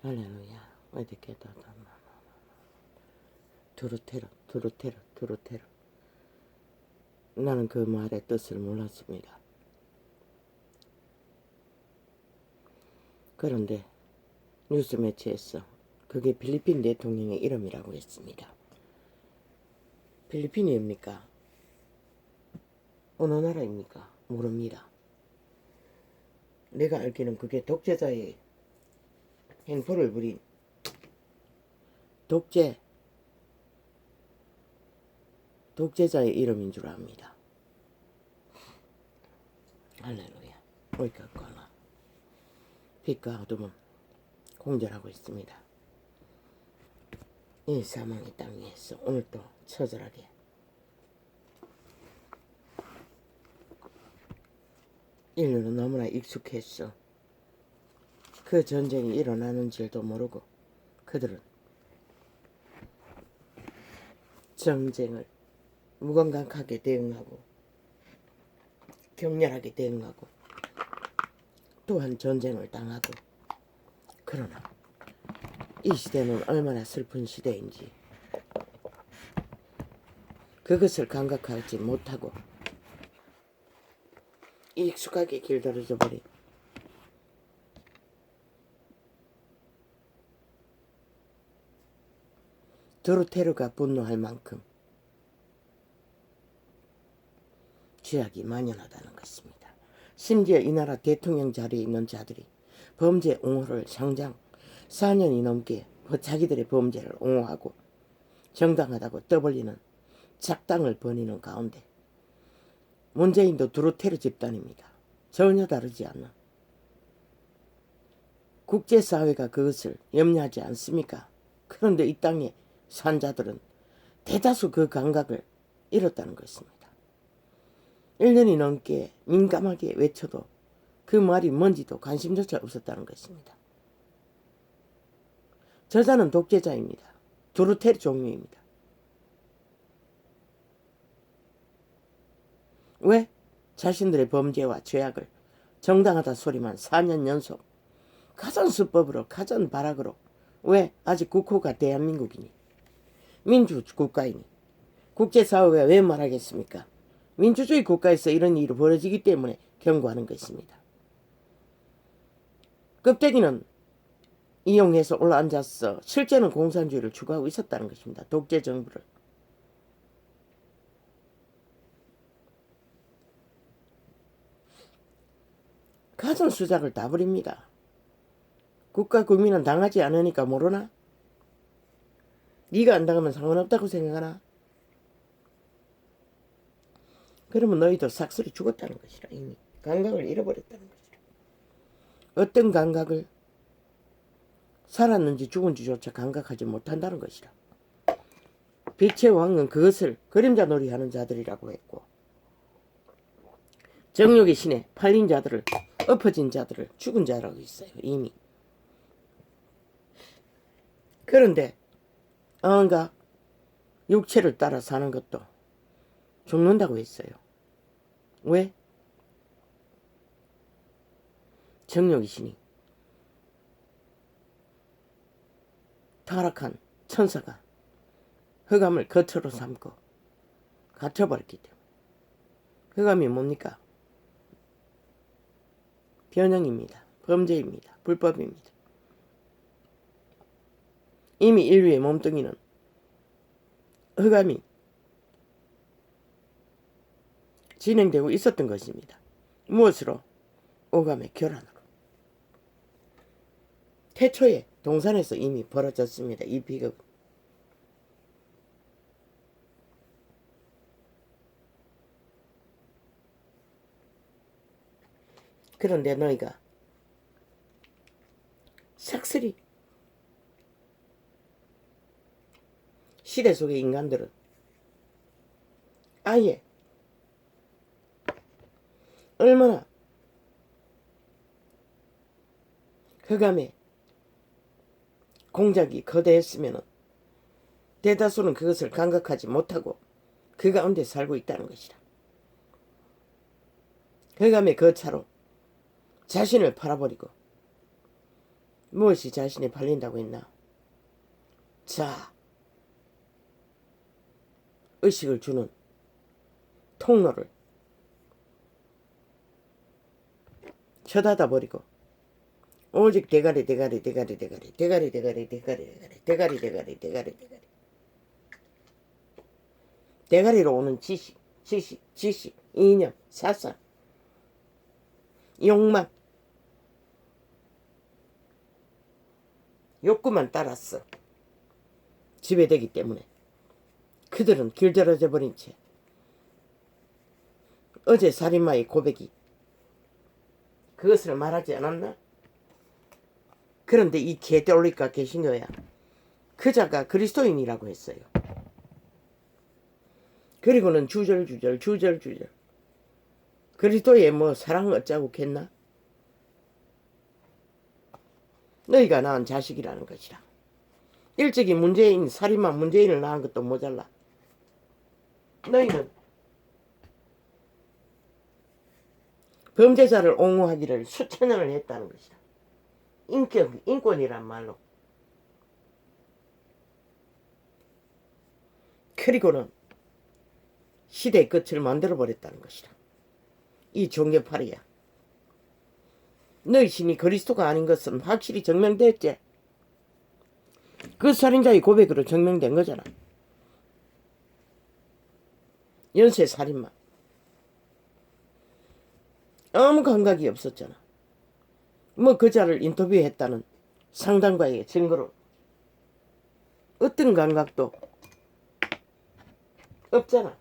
할렐루야. 어디게 두루테라. 나는 그 말의 뜻을 몰랐습니다. 그런데 뉴스 매체에서 그게 필리핀 대통령의 이름이라고 했습니다. 필리핀입니까? 어느 나라입니까? 모릅니다. 내가 알기는 그게 독재자의 행포를 부린 독재자의 이름인 줄 압니다. 할렐루야. 어이가 없거나 빛과 어둠은 공존하고 있습니다. 이 사망의 땅 위에서 오늘도 처절하게 인류는 너무나 익숙했어. 그 전쟁이 일어나는 줄도 모르고 그들은 전쟁을 무감각하게 대응하고 격렬하게 대응하고 또한 전쟁을 당하고, 그러나 이 시대는 얼마나 슬픈 시대인지 그것을 감각하지 못하고 익숙하게 길들여져 버린 도르테르가 분노할 만큼 죄악이 만연하다는 것입니다. 심지어 이 나라 대통령 자리에 있는 자들이 범죄 옹호를 상장 4년이 넘게 자기들의 범죄를 옹호하고 정당하다고 떠벌리는 작당을 벌이는 가운데 문재인도 두루테르 집단입니다. 전혀 다르지 않는. 국제사회가 그것을 염려하지 않습니까? 그런데 이 땅에 산 자들은 대다수 그 감각을 잃었다는 것입니다. 1년이 넘게 민감하게 외쳐도 그 말이 뭔지도 관심조차 없었다는 것입니다. 저자는 독재자입니다. 두루테르 종류입니다. 왜? 자신들의 범죄와 죄악을 정당하다 소리만 4년 연속 가전수법으로 가전발악으로, 왜? 아직 국호가 대한민국이니 민주국가이니 국제사회가 왜 말하겠습니까? 민주주의 국가에서 이런 일이 벌어지기 때문에 경고하는 것입니다. 껍데기는 이용해서 올라앉아서 실제는 공산주의를 추구하고 있었다는 것입니다. 독재 정부를. 가전수작을 다 부립니다. 국가 국민은 당하지 않으니까 모르나? 네가 안 당하면 상관없다고 생각하나? 그러면 너희도 삭슬이 죽었다는 것이라. 이미 감각을 잃어버렸다는 것이라. 어떤 감각을? 살았는지 죽은지조차 감각하지 못한다는 것이라. 빛의 왕은 그것을 그림자 놀이하는 자들이라고 했고, 정욕의 신에 팔린 자들을, 엎어진 자들을 죽은 자라고 했어요. 이미. 그런데 어떤가 육체를 따라 사는 것도 죽는다고 했어요. 왜? 정욕의 신이, 타락한 천사가 흑암을 거처로 삼고 갇혀버렸기 때문에. 흑암이 뭡니까? 변형입니다. 범죄입니다. 불법입니다. 이미 인류의 몸뚱이는 흑암이 진행되고 있었던 것입니다. 무엇으로? 오감의 결함으로. 태초에 동산에서 이미 벌어졌습니다. 이 비극은. 그런데 너희가 삭슬이 시대 속의 인간들은 아예 얼마나 흑암의 공작이 거대했으면 대다수는 그것을 감각하지 못하고 그 가운데 살고 있다는 것이다. 흑암의 거차로 자신을 팔아버리고 무엇이 자신이 팔린다고 했나? 자, 의식을 주는 통로를 쳐닫아버리고 오직 대가리 대가리로 오는 지식, 이념, 사상, 욕망, 욕구만 따랐어. 지배되기 때문에 그들은 길들여져 버린 채 어제 살인마의 고백이 그것을 말하지 않았나? 그런데 이 개돌리가 개신교야. 그자가 그리스도인이라고 했어요. 그리고는 주절주절 그리스도의 뭐 사랑 어쩌고 했나? 너희가 낳은 자식이라는 것이라. 일찍이 문재인 살인마 문재인을 낳은 것도 모자라. 너희는 범죄자를 옹호하기를 수천 년을 했다는 것이다. 인권이란 말로. 그리고는 시대의 끝을 만들어버렸다는 것이다. 이 종교파리야. 너희 신이 그리스도가 아닌 것은 확실히 증명됐지. 그 살인자의 고백으로 증명된 거잖아. 연쇄 살인마. 아무 감각이 없었잖아. 뭐 그자를 인터뷰했다는 상담가의 증거로 어떤 감각도 없잖아.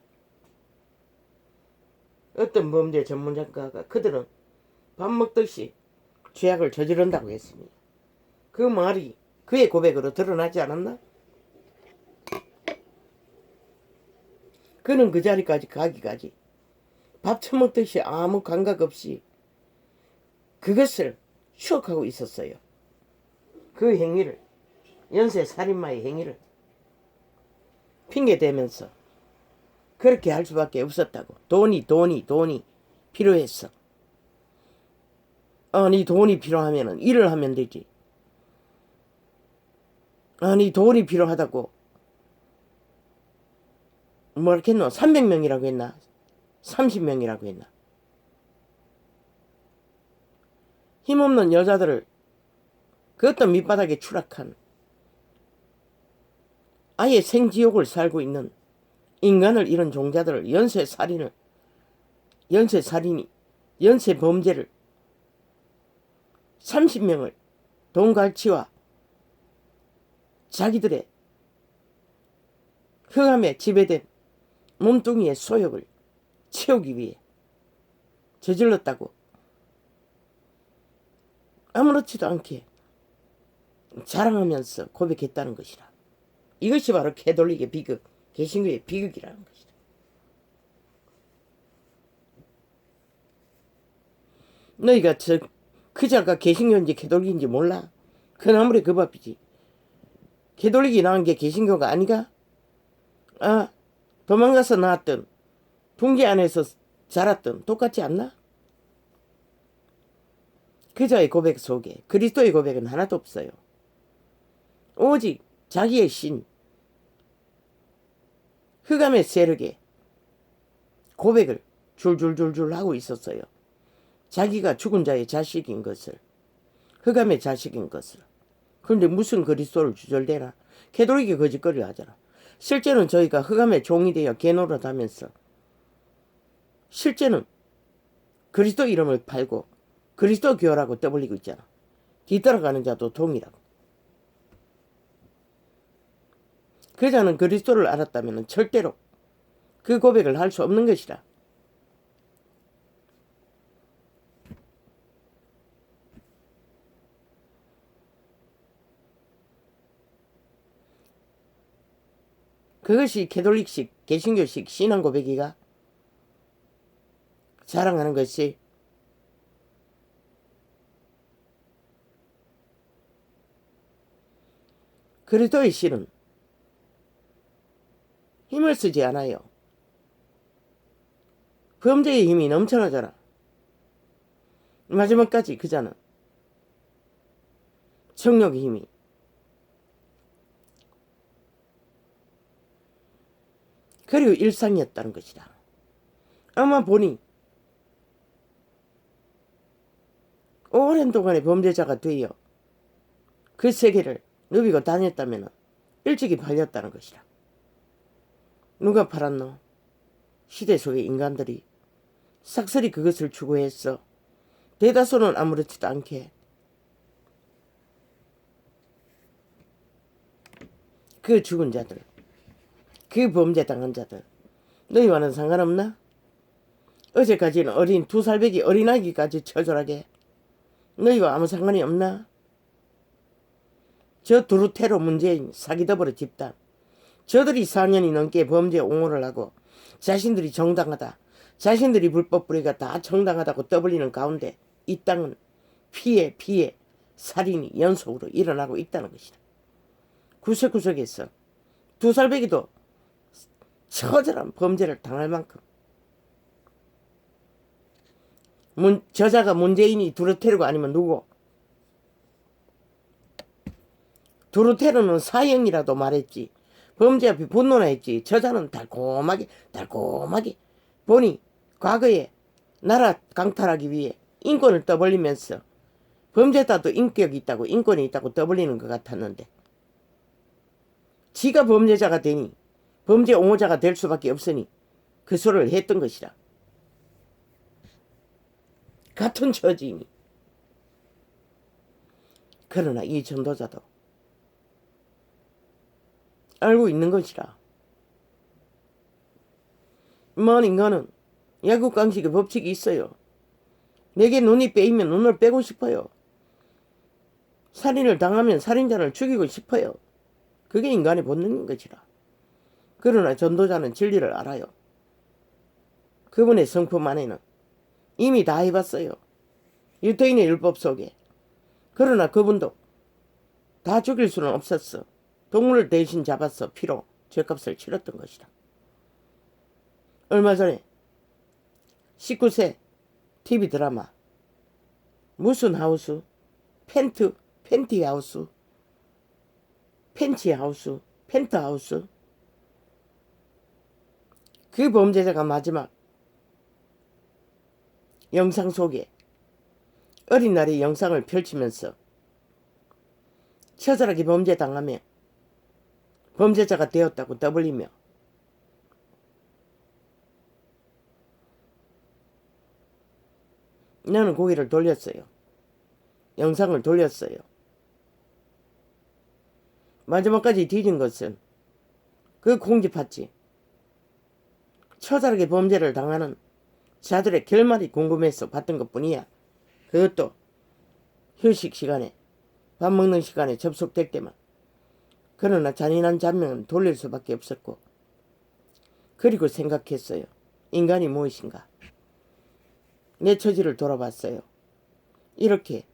어떤 범죄 전문가가 그들은 밥 먹듯이 죄악을 저지른다고 했습니다. 그 말이 그의 고백으로 드러나지 않았나? 그는 그 자리까지 가기까지 밥 처먹듯이 아무 감각 없이 그것을 추억하고 있었어요. 그 행위를, 연쇄 살인마의 행위를 핑계대면서 그렇게 할 수밖에 없었다고. 돈이 필요했어. 아니 돈이 필요하면 일을 하면 되지. 아니 돈이 필요하다고 뭐라 했노? 300명이라고 했나? 30명이라고 했나? 힘없는 여자들을 그 어떤 밑바닥에 추락한 아예 생지옥을 살고 있는 인간을 잃은 종자들을 연쇄 범죄를 30명을 돈갈치와 자기들의 흑암에 지배된 몸뚱이의 소욕을 채우기 위해 저질렀다고 아무렇지도 않게 자랑하면서 고백했다는 것이라. 이것이 바로 캐톨릭의 비극, 개신교의 비극이라는 것이다. 너희가 그자가 개신교인지 캐톨릭인지 몰라? 그건 아무리 그 밥이지. 캐톨릭이 나온 게 개신교가 아니가? 아, 도망가서 나왔던 붕괴 안에서 자랐던 똑같지 않나? 그자의 고백 속에 그리스도의 고백은 하나도 없어요. 오직 자기의 신, 흑암의 세력에 고백을 줄줄줄줄 하고 있었어요. 자기가 죽은 자의 자식인 것을, 흑암의 자식인 것을. 그런데 무슨 그리스도를 주절대나? 캐톨릭이 거짓거리를 하잖아. 실제는 저희가 흑암의 종이 되어 개노릇하면서 실제는 그리스도 이름을 팔고 그리스도 교라고 떠벌리고 있잖아. 뒤따라가는 자도 동이라고. 그자는 그리스도를 알았다면 절대로 그 고백을 할 수 없는 것이라. 그것이 캐톨릭식, 개신교식 신앙 고백이가 자랑하는 것이 그리스도의 씨는 힘을 쓰지 않아요. 범죄의 힘이 넘쳐나잖아. 마지막까지 그자는 정욕의 힘이. 그리고 일상이었다는 것이다. 아마 보니 오랜 동안의 범죄자가 되어 그 세계를 누비고 다녔다면 일찍이 팔렸다는 것이다. 누가 팔았노? 시대 속의 인간들이 싹쓸이 그것을 추구했어. 대다수는 아무렇지도 않게 그 죽은 자들, 그 범죄 당한 자들, 너희와는 상관없나? 어제까지는 어린 2살배기 어린아기까지 처절하게 너희와 아무 상관이 없나? 저 두루테로 문재인 사기더블의 집단, 저들이 4년이 넘게 범죄 옹호를 하고 자신들이 정당하다, 자신들이 불법 불의가 다 정당하다고 떠벌리는 가운데 이 땅은 피해 살인이 연속으로 일어나고 있다는 것이다. 구석구석에서 2살배기도 처절한 범죄를 당할 만큼 저자가 문재인이 두루테르가 아니면 누구? 두루테르는 사형이라도 말했지. 범죄 앞에 분노나 했지. 저자는 달콤하게 보니 과거에 나라 강탈하기 위해 인권을 떠벌리면서 범죄자도 인격이 있다고 인권이 있다고 떠벌리는 것 같았는데 지가 범죄자가 되니 범죄 옹호자가 될 수밖에 없으니 그 소리를 했던 것이라. 같은 처지이니. 그러나 이 전도자도 알고 있는 것이라. 먼 인간은 야국강식의 법칙이 있어요. 내게 눈이 빼이면 눈을 빼고 싶어요. 살인을 당하면 살인자를 죽이고 싶어요. 그게 인간의 본능인 것이라. 그러나 전도자는 진리를 알아요. 그분의 성품 안에는 이미 다 해봤어요. 유대인의 율법 속에. 그러나 그분도 다 죽일 수는 없었어. 동물을 대신 잡아서 피로 죄값을 치렀던 것이다. 얼마 전에 19세 TV 드라마 무슨 하우스? 펜트하우스? 펜트하우스? 그 범죄자가 마지막 영상 속에 어린 날의 영상을 펼치면서 처절하게 범죄당하며 범죄자가 되었다고 떠벌리며 나는 고개를 돌렸어요. 영상을 돌렸어요. 마지막까지 뒤진 것은 그 공집했지. 처절하게 범죄를 당하는 자들의 결말이 궁금해서 봤던 것뿐이야. 그것도 휴식 시간에 밥 먹는 시간에 접속될 때만. 그러나 잔인한 장면은 돌릴 수밖에 없었고 그리고 생각했어요. 인간이 무엇인가. 내 처지를 돌아봤어요. 이렇게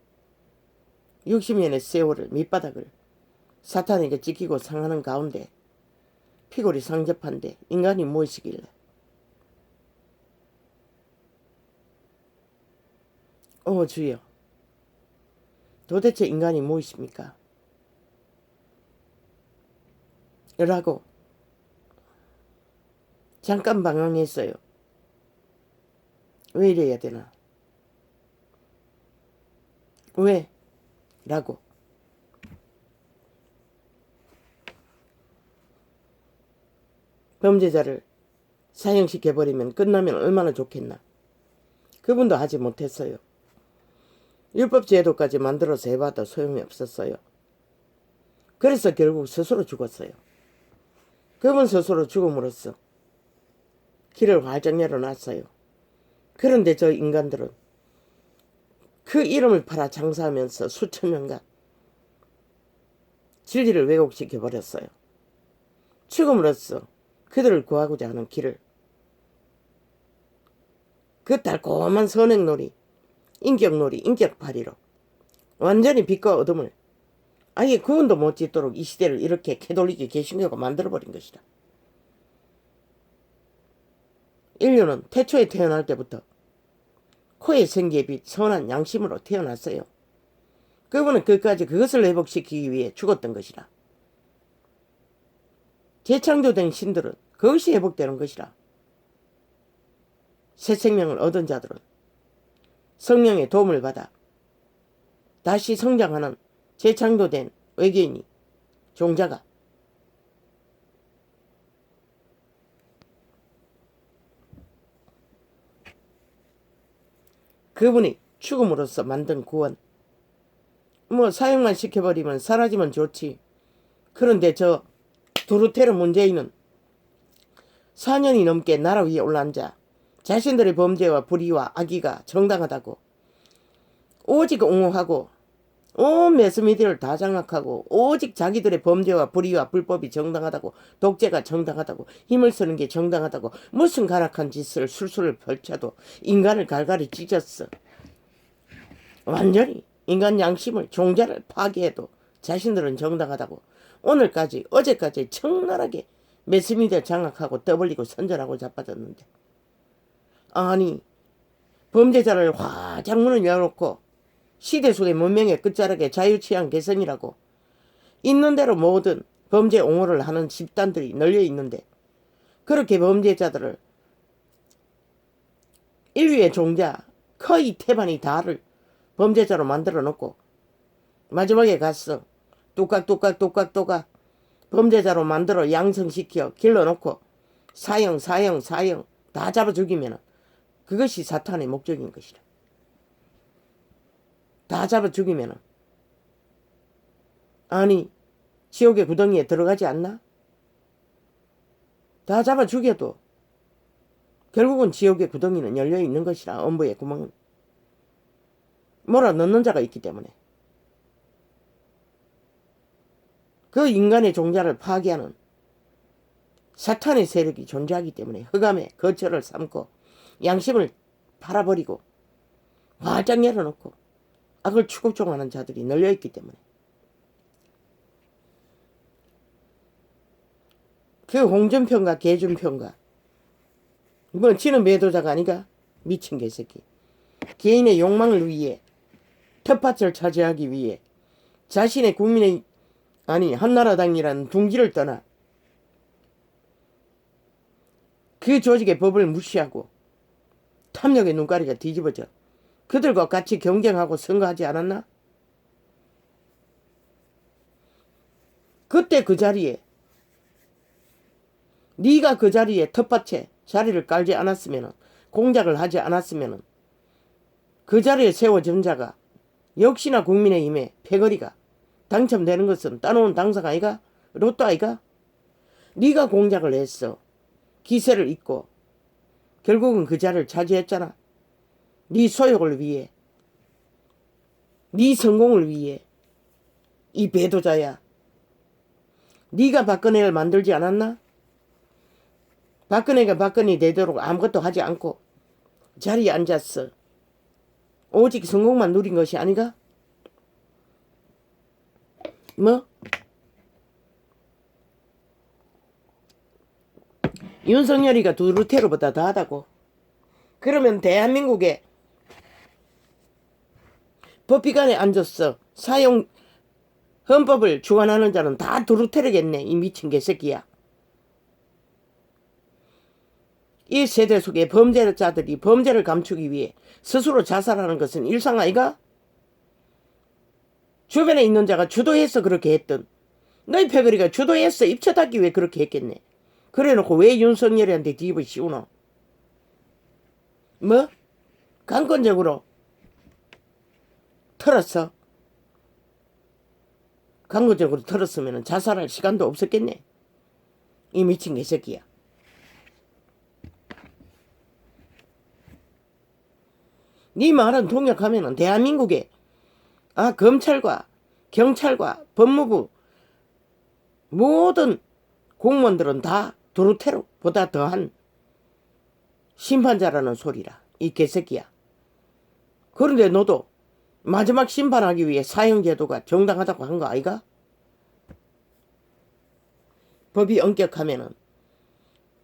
60년의 세월을 밑바닥을 사탄에게 찍히고 상하는 가운데 피골이 상접한데 인간이 무엇이길래. 주여, 도대체 인간이 무엇입니까? 라고 잠깐 방황했어요. 왜 이래야 되나? 왜? 라고. 범죄자를 사형시켜버리면 끝나면 얼마나 좋겠나. 그분도 하지 못했어요. 율법 제도까지 만들어서 해봐도 소용이 없었어요. 그래서 결국 스스로 죽었어요. 그분 스스로 죽음으로써 길을 활짝 열어놨어요. 그런데 저 인간들은 그 이름을 팔아 장사하면서 수천 년간 진리를 왜곡시켜버렸어요. 죽음으로써 그들을 구하고자 하는 길을, 그 달콤한 선행놀이, 인격놀이, 인격팔이로 완전히 빛과 어둠을 아예 구원도 못 짓도록 이 시대를 이렇게 캐톨릭이 개신교가 만들어버린 것이다. 인류는 태초에 태어날 때부터 코에 생기에 빛 선한 양심으로 태어났어요. 그분은 끝까지 그것을 회복시키기 위해 죽었던 것이라. 재창조된 신들은 그것이 회복되는 것이라. 새 생명을 얻은 자들은 성령의 도움을 받아 다시 성장하는 재창조된 외계인이 종자가 그분이 죽음으로써 만든 구원. 사용만 시켜버리면 사라지면 좋지. 그런데 저 두루테르 문재인은 4년이 넘게 나라 위에 올라앉아 자신들의 범죄와 불의와 악의가 정당하다고 오직 옹호하고 온 매스미디어를 다 장악하고 오직 자기들의 범죄와 불의와 불법이 정당하다고 독재가 정당하다고 힘을 쓰는 게 정당하다고 무슨 가락한 짓을 술술 펼쳐도 인간을 갈갈이 찢었어. 완전히 인간 양심을 종자를 파괴해도 자신들은 정당하다고 오늘까지 어제까지 청나라하게 매스미디어 장악하고 떠벌리고 선전하고 자빠졌는데 아니 범죄자를 화장 문을 열어놓고 시대 속의 문명의 끝자락에 자유취한 개성이라고 있는 대로 모든 범죄 옹호를 하는 집단들이 널려 있는데 그렇게 범죄자들을 인류의 종자 거의 태반이 다를 범죄자로 만들어 놓고 마지막에 갔어. 뚝깍 범죄자로 만들어 양성시켜 길러놓고 사형 다 잡아 죽이면 그것이 사탄의 목적인 것이라. 다 잡아 죽이면 아니 지옥의 구덩이에 들어가지 않나? 다 잡아 죽여도 결국은 지옥의 구덩이는 열려있는 것이라. 엄부의 구멍은 몰아 넣는 자가 있기 때문에 그 인간의 종자를 파괴하는 사탄의 세력이 존재하기 때문에 흑암의 거처를 삼고 양심을 팔아버리고 화장 열어놓고 악을 추구종하는 자들이 널려있기 때문에 그 홍준표인가 개준표인가 지는 매도자가 아니가? 미친 개새끼. 개인의 욕망을 위해 텃밭을 차지하기 위해 자신의 국민의 한나라당이라는 둥지를 떠나 그 조직의 법을 무시하고 탐욕의 눈가리가 뒤집어져 그들과 같이 경쟁하고 선거하지 않았나? 그때 그 자리에 네가 그 자리에 텃밭에 자리를 깔지 않았으면 공작을 하지 않았으면 그 자리에 세워진 자가 역시나 국민의힘의 패거리가 당첨되는 것은 따놓은 당사가 아이가? 로또 아이가? 네가 공작을 했어. 기세를 잇고 결국은 그 자리를 차지했잖아. 네 소욕을 위해 네 성공을 위해. 이 배도자야. 네가 박근혜를 만들지 않았나? 박근혜가 박근혜 되도록 아무것도 하지 않고 자리에 앉았어. 오직 성공만 누린 것이 아니가? 윤석열이가 두루테르보다 더하다고. 그러면 대한민국에 법비관에 앉았어. 사용 헌법을 주관하는 자는 다 두루테르겠네. 이 미친 개새끼야. 이 세대 속에 범죄자들이 범죄를 감추기 위해 스스로 자살하는 것은 일상 아이가? 주변에 있는 자가 주도해서 그렇게 했던 너희 패거리가 주도해서 입쳐닫기 위해 그렇게 했겠네. 그래놓고 왜 윤석열이한테 뒤집어 씌우노? 강권적으로 털었어. 강권적으로 털었으면 자살할 시간도 없었겠네. 이 미친 개새끼야. 네 말은 동역하면 대한민국에 검찰과 경찰과 법무부 모든 공무원들은 다 두루테르보다 더한 심판자라는 소리라. 이 개새끼야. 그런데 너도 마지막 심판하기 위해 사형제도가 정당하다고 한 거 아이가? 법이 엄격하면은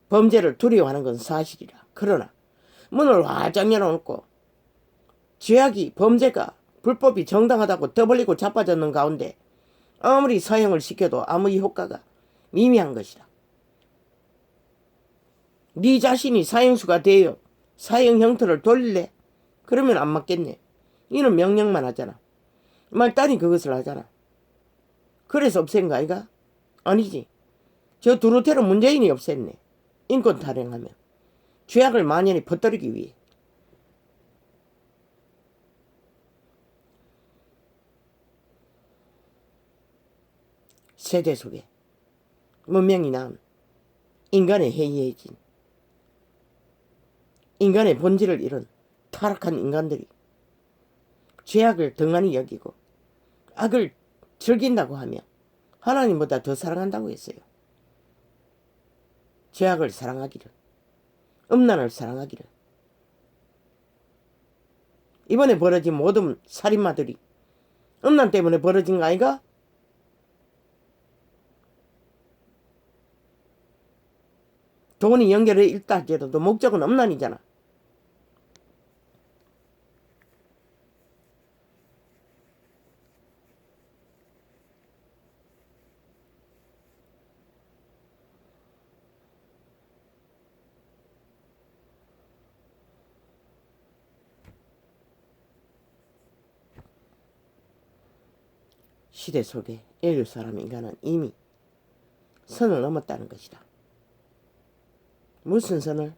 범죄를 두려워하는 건 사실이라. 그러나 문을 활짝 열어놓고 죄악이 범죄가 불법이 정당하다고 떠벌리고 자빠졌는 가운데 아무리 사형을 시켜도 아무 효과가 미미한 것이다. 네 자신이 사형수가 되어 사형 형태를 돌릴래? 그러면 안 맞겠네. 이는 명령만 하잖아. 말단이 그것을 하잖아. 그래서 없앤 거 아이가? 아니지. 저 두루테로 문재인이 없앴네. 인권 타령하며 죄악을 만연히 퍼뜨리기 위해. 세대 속에 문명이 낳은 인간의 해이해진 인간의 본질을 잃은 타락한 인간들이 죄악을 등한히 여기고 악을 즐긴다고 하며 하나님보다 더 사랑한다고 했어요. 죄악을 사랑하기를, 음란을 사랑하기를. 이번에 벌어진 모든 살인마들이 음란 때문에 벌어진 거 아이가? 돈이 연결해 있다 하더라도 목적은 음란이잖아. 시대 속에 인류 사람 인간은 이미 선을 넘었다는 것이다. 무슨 선을?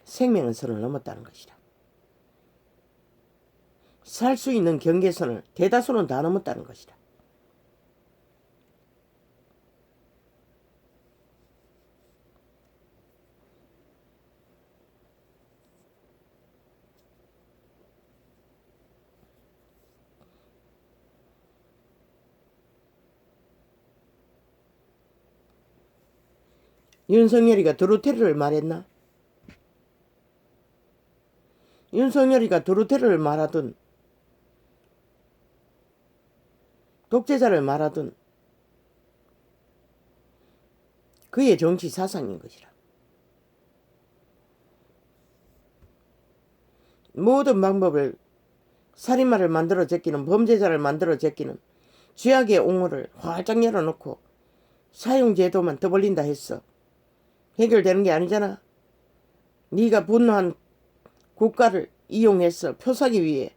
생명의 선을 넘었다는 것이다. 살 수 있는 경계선을 대다수는 다 넘었다는 것이다. 윤석열이가 드루테르를 말했나? 윤석열이가 드루테르를 말하든 독재자를 말하든 그의 정치 사상인 것이라. 모든 방법을 살인마를 만들어 제끼는 범죄자를 만들어 제끼는 죄악의 옹호를 활짝 열어놓고 사용제도만 떠벌린다 했어. 해결되는 게 아니잖아. 네가 분노한 국가를 이용해서 표사기 위해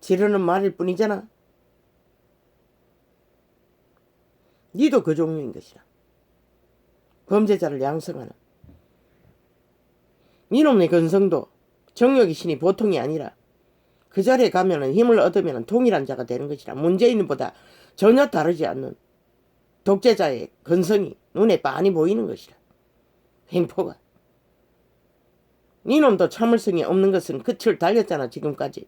지르는 말일 뿐이잖아. 니도 그 종류인 것이라. 범죄자를 양성하는 이놈의 근성도 정욕의 신이 보통이 아니라 그 자리에 가면은 힘을 얻으면 동일한 자가 되는 것이라. 문재인보다 전혀 다르지 않는 독재자의 근성이 눈에 빤히 보이는 것이라. 횡포가. 니놈도 참을성이 없는 것은 끝을 달렸잖아 지금까지.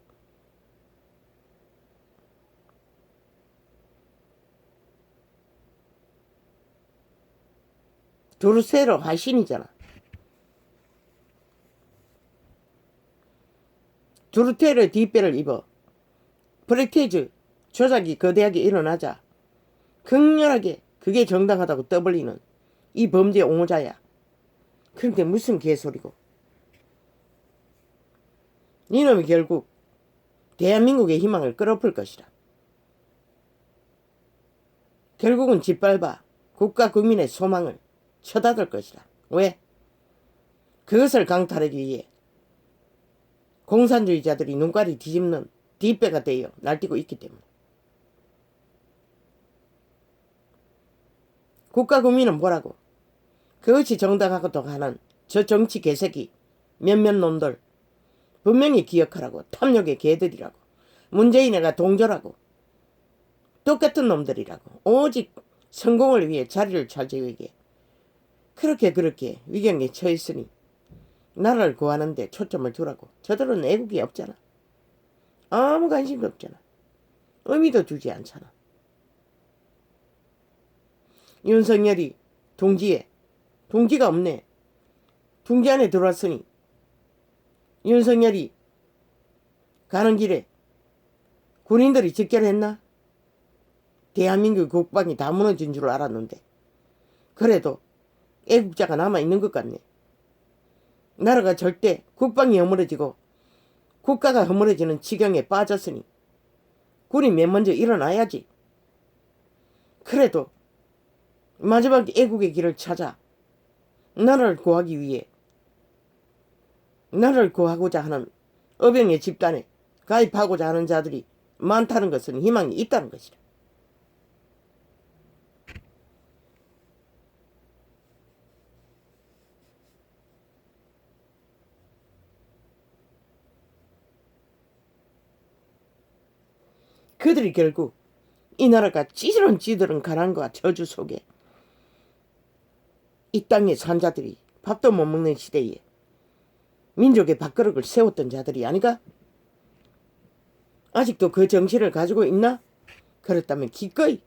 두루세로 화신이잖아. 두루테르의 뒷배를 입어 프레테즈 조작이 거대하게 일어나자 극렬하게 그게 정당하다고 떠벌리는 이 범죄 옹호자야. 그런데 무슨 개소리고. 이놈이 결국 대한민국의 희망을 끌어풀 것이다. 결국은 짓밟아 국가 국민의 소망을 쳐다들 것이다. 왜? 그것을 강탈하기 위해 공산주의자들이 눈깔이 뒤집는 뒷배가 되어 날뛰고 있기 때문에. 국가 국민은 뭐라고? 그것이 정당하고도 하는 저 정치 개새끼 몇몇 놈들 분명히 기억하라고. 탐욕의 개들이라고. 문재인애가 동조라고. 똑같은 놈들이라고. 오직 성공을 위해 자리를 차지하기 위해 그렇게 위경에 처했으니 나라를 구하는데 초점을 두라고. 저들은 애국이 없잖아. 아무 관심도 없잖아. 의미도 두지 않잖아. 윤석열이 둥지가 없네. 둥지 안에 들어왔으니 윤석열이 가는 길에 군인들이 직결했나? 대한민국 국방이 다 무너진 줄 알았는데 그래도 애국자가 남아있는 것 같네. 나라가 절대 국방이 허물어지고 국가가 허물어지는 지경에 빠졌으니 군이 맨 먼저 일어나야지. 그래도 마지막 애국의 길을 찾아 나라를 구하기 위해 나라를 구하고자 하는 어병의 집단에 가입하고자 하는 자들이 많다는 것은 희망이 있다는 것이다. 그들이 결국 이 나라가 찌들은 가난과 저주 속에 이 땅의 산자들이 밥도 못 먹는 시대에 민족의 밥그릇을 세웠던 자들이 아니가? 아직도 그 정신을 가지고 있나? 그렇다면 기꺼이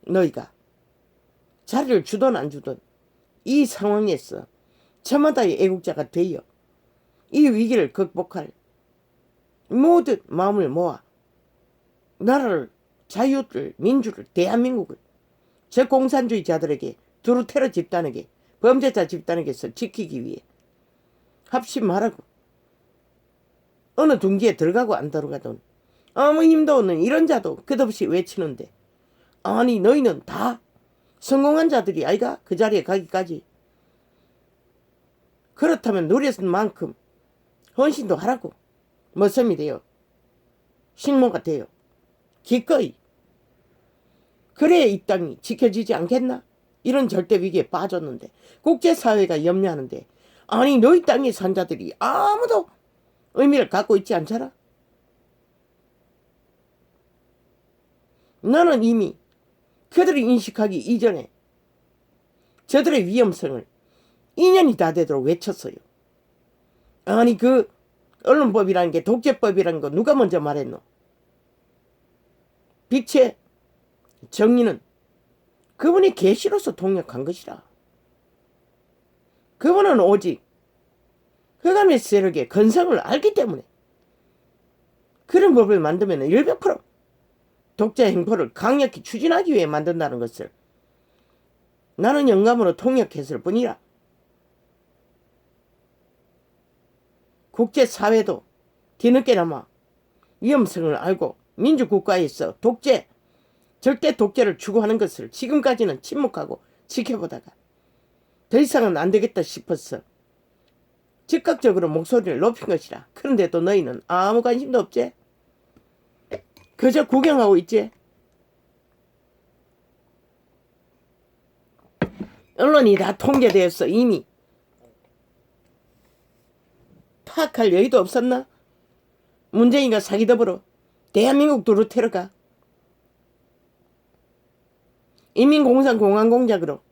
너희가 자리를 주든 안 주든 이 상황에서 저마다의 애국자가 되어 이 위기를 극복할 모든 마음을 모아 나라를, 자유를, 민주를, 대한민국을 저 공산주의자들에게 두루테러 집단에게 범죄자 집단에게서 지키기 위해 합심하라고. 어느 둥지에 들어가고 안 들어가든 아무 힘도 없는 이런 자도 끝없이 외치는데 아니 너희는 다 성공한 자들이 아이가 그 자리에 가기까지. 그렇다면 노력한 만큼 헌신도 하라고. 머슴이 되어 식모가 되어 기꺼이. 그래야 이 땅이 지켜지지 않겠나? 이런 절대 위기에 빠졌는데 국제사회가 염려하는데 아니 너희 땅의 산자들이 아무도 의미를 갖고 있지 않잖아? 나는 이미 그들이 인식하기 이전에 저들의 위험성을 2년이 다 되도록 외쳤어요. 아니 그 언론법이라는 게 독재법이라는 거 누가 먼저 말했노? 빛의 정의는 그분이 계시로서 통역한 것이라. 그분은 오직 흑암의 세력의 건성을 알기 때문에 그런 법을 만들면 100% 독재 행포를 강력히 추진하기 위해 만든다는 것을 나는 영감으로 통역했을 뿐이라. 국제사회도 뒤늦게나마 위험성을 알고 민주국가에서 독재, 절대 독재를 추구하는 것을 지금까지는 침묵하고 지켜보다가 더 이상은 안 되겠다 싶어서 즉각적으로 목소리를 높인 것이라. 그런데도 너희는 아무 관심도 없지? 그저 구경하고 있지? 언론이 다 통제되었어. 이미 파악할 여유도 없었나? 문재인과 사기더불어 대한민국 두루테러가 인민공산공화공작으로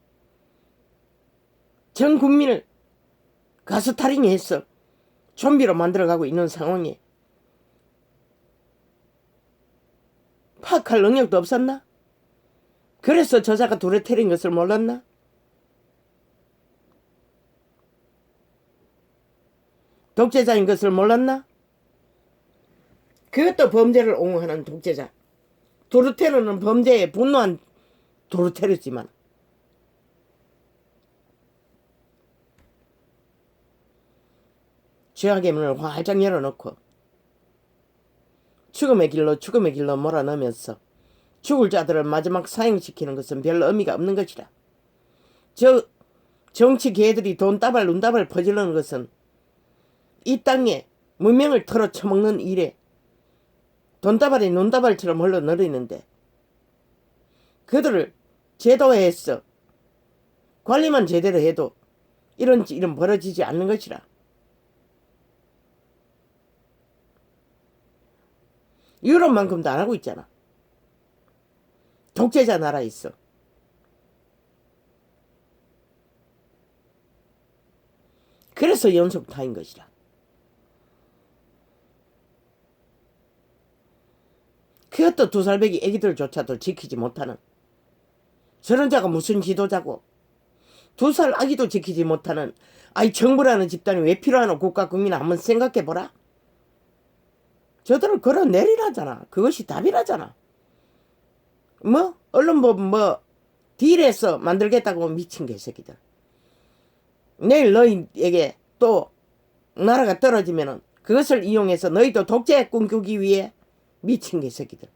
전 국민을 가스타링해서 좀비로 만들어가고 있는 상황에 파악할 능력도 없었나? 그래서 저자가 두루테러인 것을 몰랐나? 독재자인 것을 몰랐나? 그것도 범죄를 옹호하는 독재자. 두루테러는 범죄에 분노한 두루테러지만 죄악의 문을 활짝 열어놓고 죽음의 길로 몰아넣으면서 죽을 자들을 마지막 사형시키는 것은 별로 의미가 없는 것이라. 저 정치 개들이 돈다발 눈다발 퍼질르는 것은 이 땅에 문명을 털어쳐먹는 일에 돈다발이 눈다발처럼 흘러내리는데 그들을 제도화해서 관리만 제대로 해도 이런 일은 벌어지지 않는 것이라. 유럽만큼도 안 하고 있잖아. 독재자 나라에 있어. 그래서 연속 타인 것이라. 그것도 2살배기 애기들조차도 지키지 못하는 저런 자가 무슨 지도자고 2살 아기도 지키지 못하는 아이 정부라는 집단이 왜 필요하노? 국가 국민을 한번 생각해보라. 저들을 걸어내리라잖아. 그것이 답이라잖아. 뭐 언론법 뭐 딜해서 만들겠다고 미친 개새끼들. 내일 너희에게 또 나라가 떨어지면은 그것을 이용해서 너희도 독재 꿈꾸기 위해 미친 개새끼들.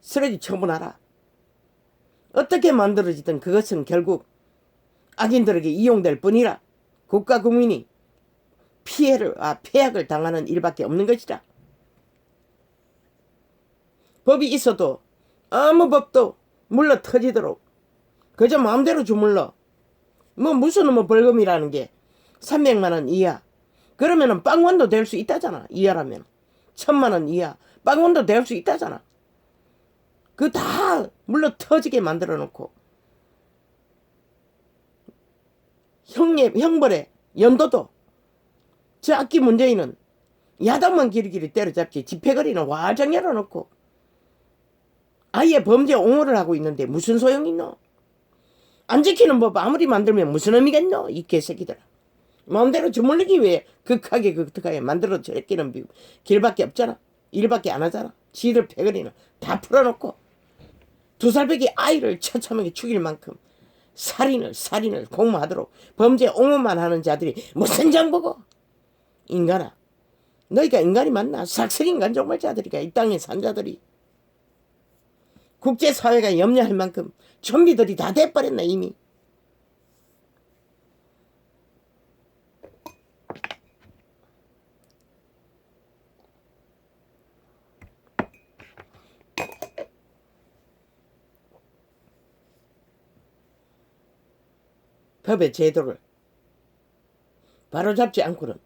쓰레기 처분하라. 어떻게 만들어지든 그것은 결국 악인들에게 이용될 뿐이라. 국가 국민이 폐악을 당하는 일밖에 없는 것이다. 법이 있어도 아무 법도 물러 터지도록 그저 마음대로 주물러. 뭐 무슨 뭐 벌금이라는 게 300만 원 이하. 그러면은 빵원도 될 수 있다잖아. 이하라면 1000만 원 이하 빵원도 될 수 있다잖아. 그 다 물러 터지게 만들어 놓고 형벌의 연도도 저 악기 문재인은 야당만 기리기리 때려잡지 집회거리는 활짝 열어놓고 아예 범죄 옹호를 하고 있는데 무슨 소용이 있노? 안 지키는 법 아무리 만들면 무슨 의미가 있노? 이 개새끼들아. 마음대로 주물르기 위해 극하게 만들어 제끼는 길밖에 없잖아. 일밖에 안 하잖아. 지들 패거리는 다 풀어놓고 2살배기 아이를 처참하게 죽일 만큼 살인을 공모하도록 범죄 옹호만 하는 자들이 무슨 정보고. 인간아, 너희가 인간이 맞나? 삭슬 인간 종말자들이가 이 땅에 산 자들이. 국제사회가 염려할 만큼 좀비들이 다 돼버렸나 이미. 법의 제도를 바로잡지 않고는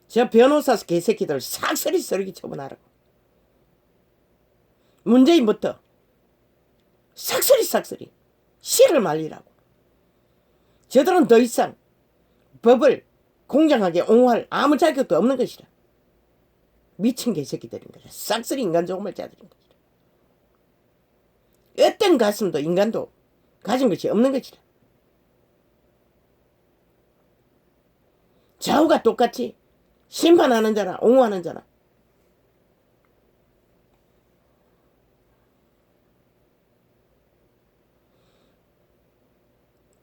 저 변호사 개새끼들 싹쓸이 쓰레기 처분하라고. 문재인부터 싹쓸이 씨를 말리라고. 저들은 더 이상 법을 공정하게 옹호할 아무 자격도 없는 것이라. 미친 개새끼들인 거야. 싹쓸이 인간 조물자들인 것이라. 어떤 가슴도 인간도 가진 것이 없는 것이라. 좌우가 똑같이 심판하는 자나 옹호하는 자나.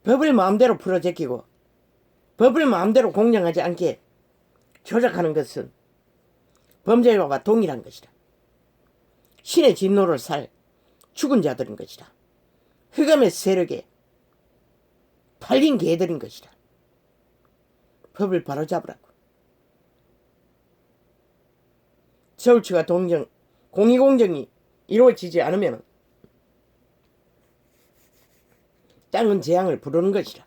법을 마음대로 풀어제끼고 법을 마음대로 공정하지 않게 조작하는 것은 범죄와 동일한 것이다. 신의 진노를 살 죽은 자들인 것이다. 흑암의 세력에 팔린 개들인 것이다. 법을 바로잡으라고. 서울시가 공의공정이 이루어지지 않으면 땅은 재앙을 부르는 것이라.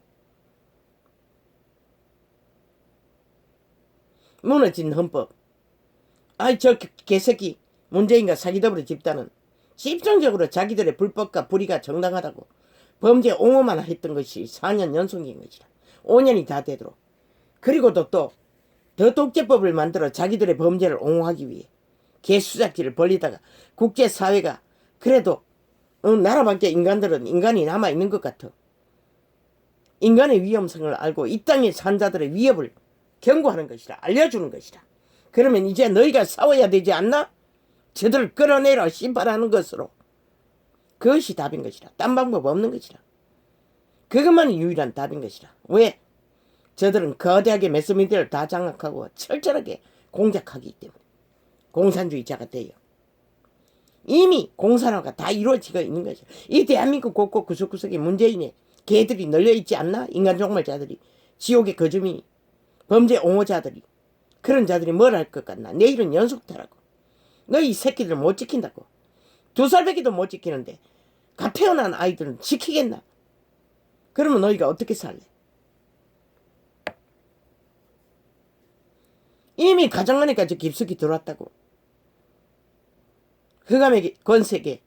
무너진 헌법. 아이 저 개새끼 문재인과 사기더블의 집단은 집중적으로 자기들의 불법과 불의가 정당하다고 범죄 옹호만 했던 것이 4년 연속인 것이라. 5년이 다 되도록. 그리고도 또 더 독재법을 만들어 자기들의 범죄를 옹호하기 위해 개수작질을 벌리다가 국제사회가 그래도 나라 밖에 인간들은 인간이 남아있는 것 같아. 인간의 위험성을 알고 이 땅에 산 자들의 위협을 경고하는 것이라. 알려주는 것이라. 그러면 이제 너희가 싸워야 되지 않나? 저들을 끌어내려 심판하는 것으로. 그것이 답인 것이라. 딴 방법 없는 것이라. 그것만이 유일한 답인 것이라. 왜? 저들은 거대하게 매스미디어를 다 장악하고 철저하게 공작하기 때문에. 공산주의자가 돼요. 이미 공산화가 다 이루어지고 있는 거죠. 이 대한민국 곳곳 구석구석에 문재인의 개들이 널려있지 않나? 인간 종말자들이. 지옥의 거주민이. 범죄 옹호자들이. 그런 자들이 뭘 할 것 같나? 내일은 연속되라고. 너희 새끼들 못 지킨다고. 2살배기도 못 지키는데 갓 태어난 아이들은 지키겠나? 그러면 너희가 어떻게 살래? 이미 가정 안에까지 깊숙이 들어왔다고. 흑암의 권세계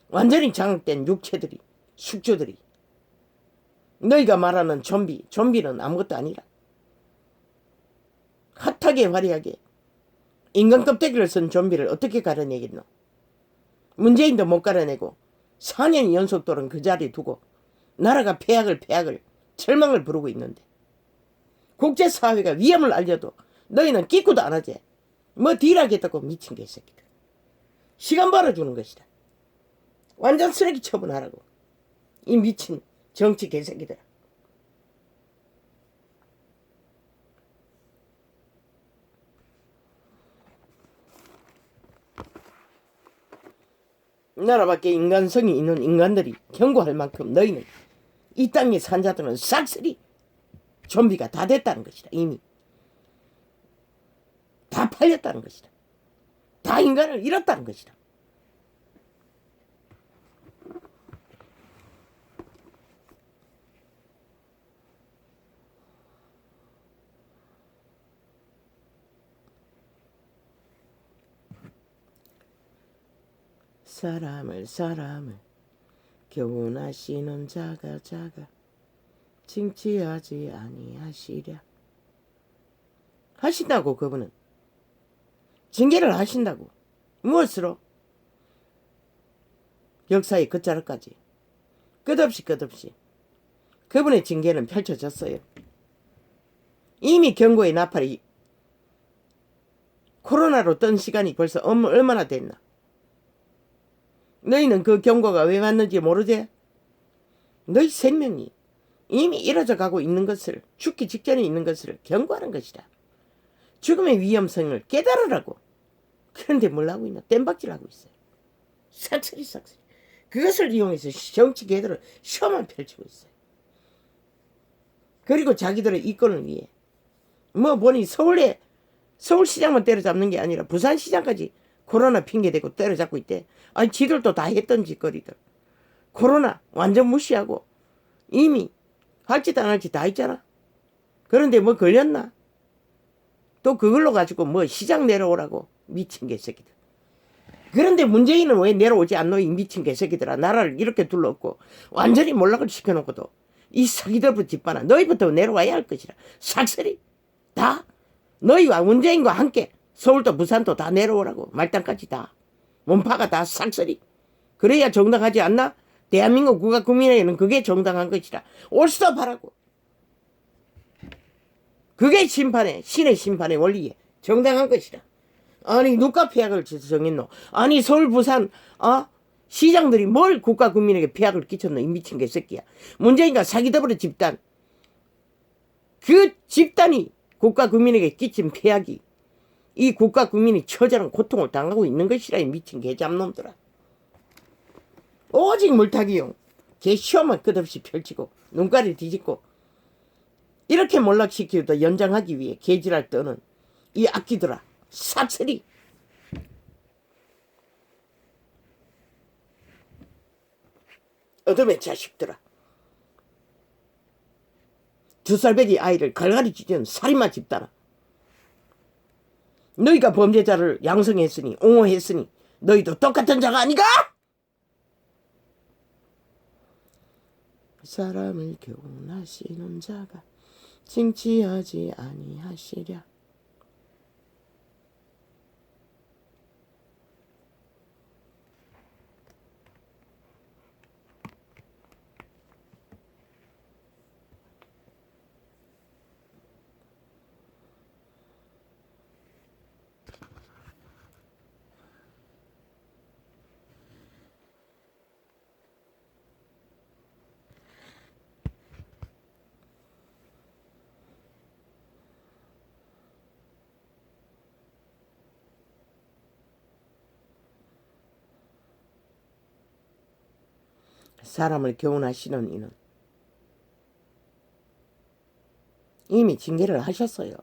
완전히 장악된 육체들이, 숙주들이. 너희가 말하는 좀비는 아무것도 아니라. 핫하게 화려하게 인간 껍데기를 쓴 좀비를 어떻게 가려내겠노? 문재인도 못 가려내고 4년 연속도는 그 자리에 두고 나라가 폐악을 절망을 부르고 있는데 국제사회가 위험을 알려도 너희는 끼꾸도 안 하지. 뭐 딜하겠다고 미친 개새끼들. 시간 벌어주는 것이다. 완전 쓰레기 처분하라고. 이 미친 정치 개새끼들. 나라밖에 인간성이 있는 인간들이 경고할 만큼 너희는 이 땅의 산자들은 싹쓸이 좀비가 다 됐다는 것이다. 이미 다 팔렸다는 것이다. 다 인간을 잃었다는 것이다. 사람을 교훈하시는 자가 징치하지 아니하시랴. 하신다고. 그분은 징계를 하신다고. 무엇으로? 역사의 끝자락까지 끝없이 그분의 징계는 펼쳐졌어요. 이미 경고의 나팔이 코로나로 뜬 시간이 벌써 얼마나 됐나. 너희는 그 경고가 왜 왔는지 모르지? 너희 생명이 이미 이뤄져 가고 있는 것을, 죽기 직전에 있는 것을 경고하는 것이다. 죽음의 위험성을 깨달으라고. 그런데 뭘 하고 있나? 땜박질하고 있어요. 싹쓸이. 그것을 이용해서 정치 개들은 시험을 펼치고 있어요. 그리고 자기들의 이권을 위해 보니 서울시장만 때려잡는 게 아니라 부산시장까지 코로나 핑계대고 때려잡고 있대. 아니 지들도 다 했던 짓거리들. 코로나 완전 무시하고 이미 할 짓 안 할 짓 다 했잖아. 그런데 뭐 걸렸나? 또 그걸로 가지고 시장 내려오라고. 미친 개새끼들. 그런데 문재인은 왜 내려오지 않노? 이 미친 개새끼들아. 나라를 이렇게 둘러엎고 완전히 몰락을 시켜놓고도 이 사기들부터 짓밟아. 너희부터 내려와야 할 것이라. 싹쓸이 다 너희와 문재인과 함께 서울도 부산도 다 내려오라고. 말단까지 다. 원파가 다 싹쓸이. 그래야 정당하지 않나? 대한민국 국가 국민에게는 그게 정당한 것이라. 올스톱하라고. 그게 신의 심판의 원리에 정당한 것이라. 아니 누가 폐악을 정했노? 아니 서울 부산 시장들이 뭘 국가 국민에게 폐악을 끼쳤노? 이 미친 개새끼야. 문재인과 사기더불어 집단. 그 집단이 국가 국민에게 끼친 폐악이 이 국가 국민이 처절한 고통을 당하고 있는 것이라. 이 미친 개잡놈들아. 오직 물타기용 개 시험만 끝없이 펼치고 눈깔이 뒤집고 이렇게 몰락시키도 연장하기 위해 개지랄 떠는 이 악기들아. 싹쓸이. 어둠의 자식들아. 2살배기 아이를 갈갈이 찢은 살인마 집단아. 너희가 범죄자를 양성했으니 옹호했으니 너희도 똑같은 자가 아니가? 사람을 교훈하시는 자가 징치하지 아니하시랴. 사람을 교훈하시는 이는 이미 징계를 하셨어요.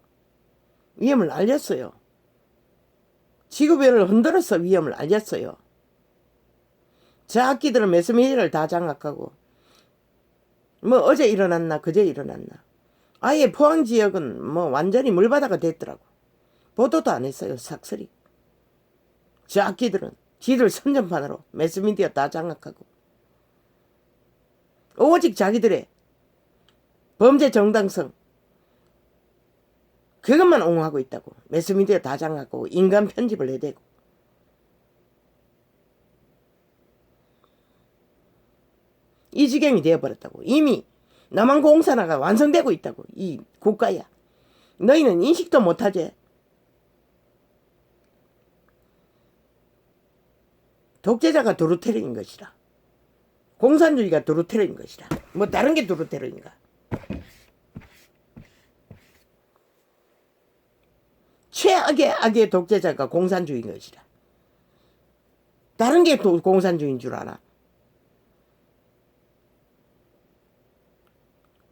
위험을 알렸어요. 지구별을 흔들어서 위험을 알렸어요. 저 악기들은 매스미디어를 다 장악하고 어제 일어났나 그제 일어났나 아예 포항지역은 완전히 물바다가 됐더라고. 보도도 안 했어요. 싹쓸이. 저 악기들은 지들 선전판으로 매스미디어 다 장악하고 오직 자기들의 범죄 정당성 그것만 옹호하고 있다고. 매스미디어 다 장악하고 인간 편집을 해대고 이 지경이 되어버렸다고. 이미 남한공산화가 완성되고 있다고. 이 국가야. 너희는 인식도 못하지. 독재자가 도르테르인 것이라. 공산주의가 도르테르인 것이라. 뭐 다른 게 도르테르인가. 최악의 악의 독재자가 공산주의인 것이라. 다른 게 공산주의인 줄 알아.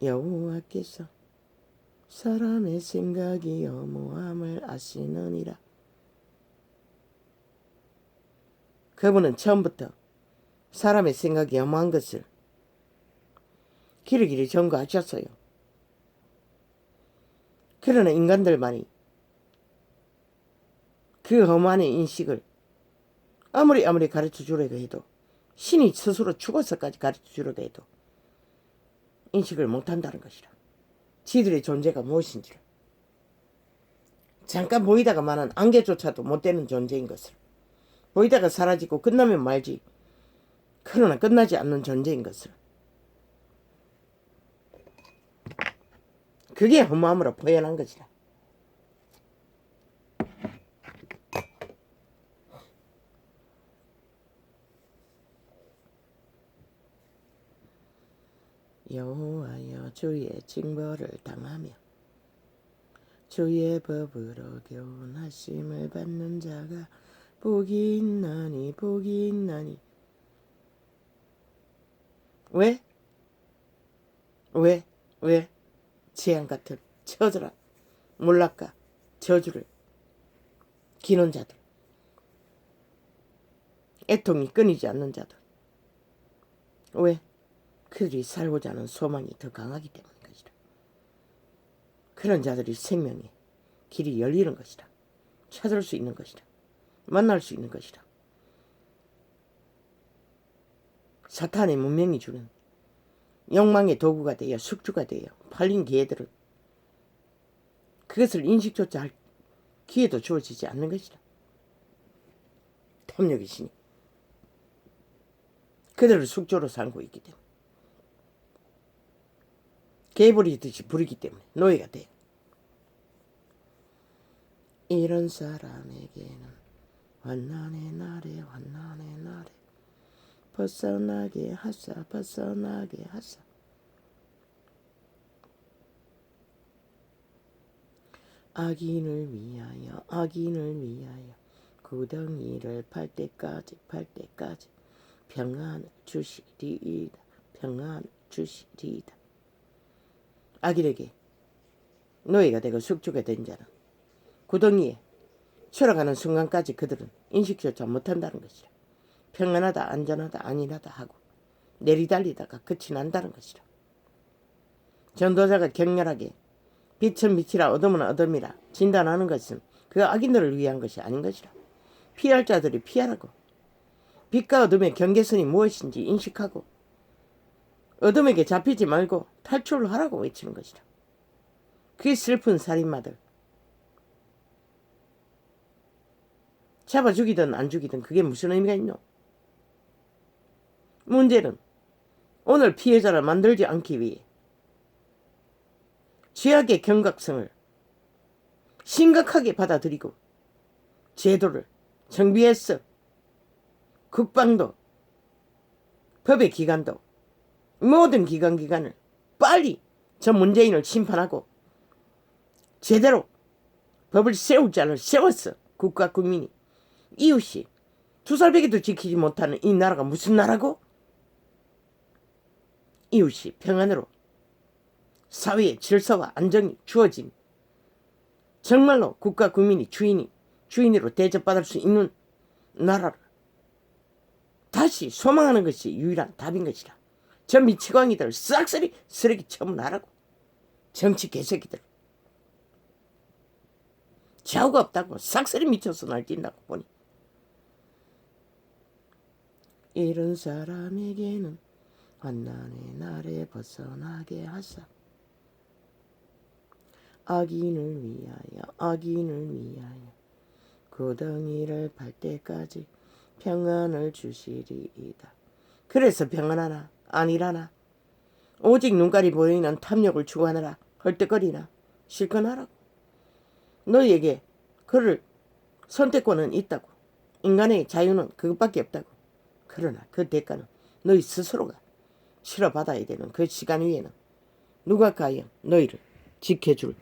여호와께서 사람의 생각이 허무함을 아시느니라. 그분은 처음부터 사람의 생각이 허무한 것을 길이길이 전거하셨어요. 그러나 인간들만이 그 허무한 인식을 아무리 가르쳐 주려고 해도, 신이 스스로 죽어서까지 가르쳐 주려고 해도 인식을 못한다는 것이라. 지들의 존재가 무엇인지를. 잠깐 보이다가 마는 안개조차도 못되는 존재인 것을. 보이다가 사라지고 끝나면 말지, 그러나 끝나지 않는 존재인 것을. 그게 허무함으로 표현한 것이라. 여호와여, 주의 징벌을 당하며 주의 법으로 교훈하심을 받는 자가 복이 있나니, 복이 있나니. 왜? 재앙 같은 처절한 몰락과 저주를 기는 자들, 애통이 끊이지 않는 자들. 왜? 그들이 살고자 하는 소망이 더 강하기 때문인 것이다. 그런 자들이 생명의 길이 열리는 것이다. 찾을 수 있는 것이다. 만날 수 있는 것이다. 사탄의 문명이 주는 욕망의 도구가 되어 숙주가 되어 팔린 개들은 그것을 인식조차 할 기회도 주어지지 않는 것이다. 탐욕의 신이 그들을 숙주로 삼고 있기 때문에, 개부리듯이 부리기 때문에 노예가 돼. 이런 사람에게는 환난의 날에 벗어나게 하사. 악인을 위하여 구덩이를 팔 때까지 평안을 주시리이다. 악인에게 노예가 되고 숙주가 된 자는 구덩이에 추락하는 순간까지 그들은 인식조차 못한다는 것이라. 평안하다, 안전하다, 안일하다 하고 내리달리다가 끝이 난다는 것이라. 전도자가 격렬하게 빛은 빛이라 어둠은 어둠이라 진단하는 것은 그 악인들을 위한 것이 아닌 것이라. 피할 자들이 피하라고, 빛과 어둠의 경계선이 무엇인지 인식하고 어둠에게 잡히지 말고 탈출을 하라고 외치는 것이라. 그게 슬픈 살인마들. 잡아 죽이든 안 죽이든 그게 무슨 의미가 있노? 문제는 오늘 피해자를 만들지 않기 위해 죄악의 경각성을 심각하게 받아들이고 제도를 정비했어. 국방도, 법의 기관도, 모든 기관을 빨리 저 문재인을 심판하고 제대로 법을 세울 자를 세웠어. 국가 국민이, 이웃이 두살배기도 지키지 못하는 이 나라가 무슨 나라고? 이웃이 평안으로 사회의 질서와 안정이 주어진, 정말로 국가 국민이 주인으로 대접받을 수 있는 나라를 다시 소망하는 것이 유일한 답인 것이라. 저 미치광이들 싹쓸이 쓰레기 처분하라고. 정치 개새끼들 좌우가 없다고 싹쓸이 미쳐서 날뛴다고 보니. 이런 사람에게는 환난의 날에 벗어나게 하사. 악인을 위하여 구덩이를 팔 때까지 평안을 주시리이다. 그래서 평안하나 아니라나. 오직 눈깔이 보이는 탐욕을 추구하느라 헐떡거리나. 실컷 하라고. 너희에게 그를 선택권은 있다고. 인간의 자유는 그것밖에 없다고. 그러나 그 대가는 너희 스스로가 치러받아야 되는 그 시간 위에는 누가 과연 너희를 지켜줄.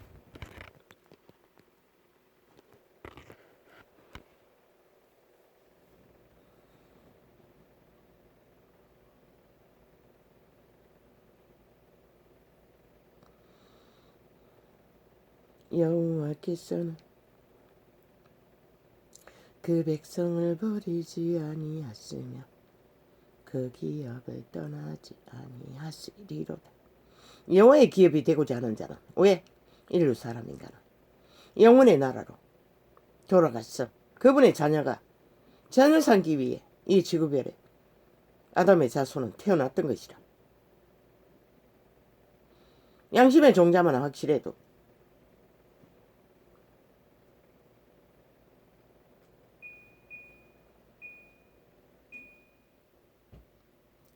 여호와께서는 그 백성을 버리지 아니하시며 그 기업을 떠나지 아니하시리로다. 여호와의 기업이 되고자 하는 자는 왜? 인류 사람인가는 영원의 나라로 돌아갔어. 그분의 자녀가 자녀 삼기 위해 이 지구별에 아담의 자손은 태어났던 것이라. 양심의 종자만 확실해도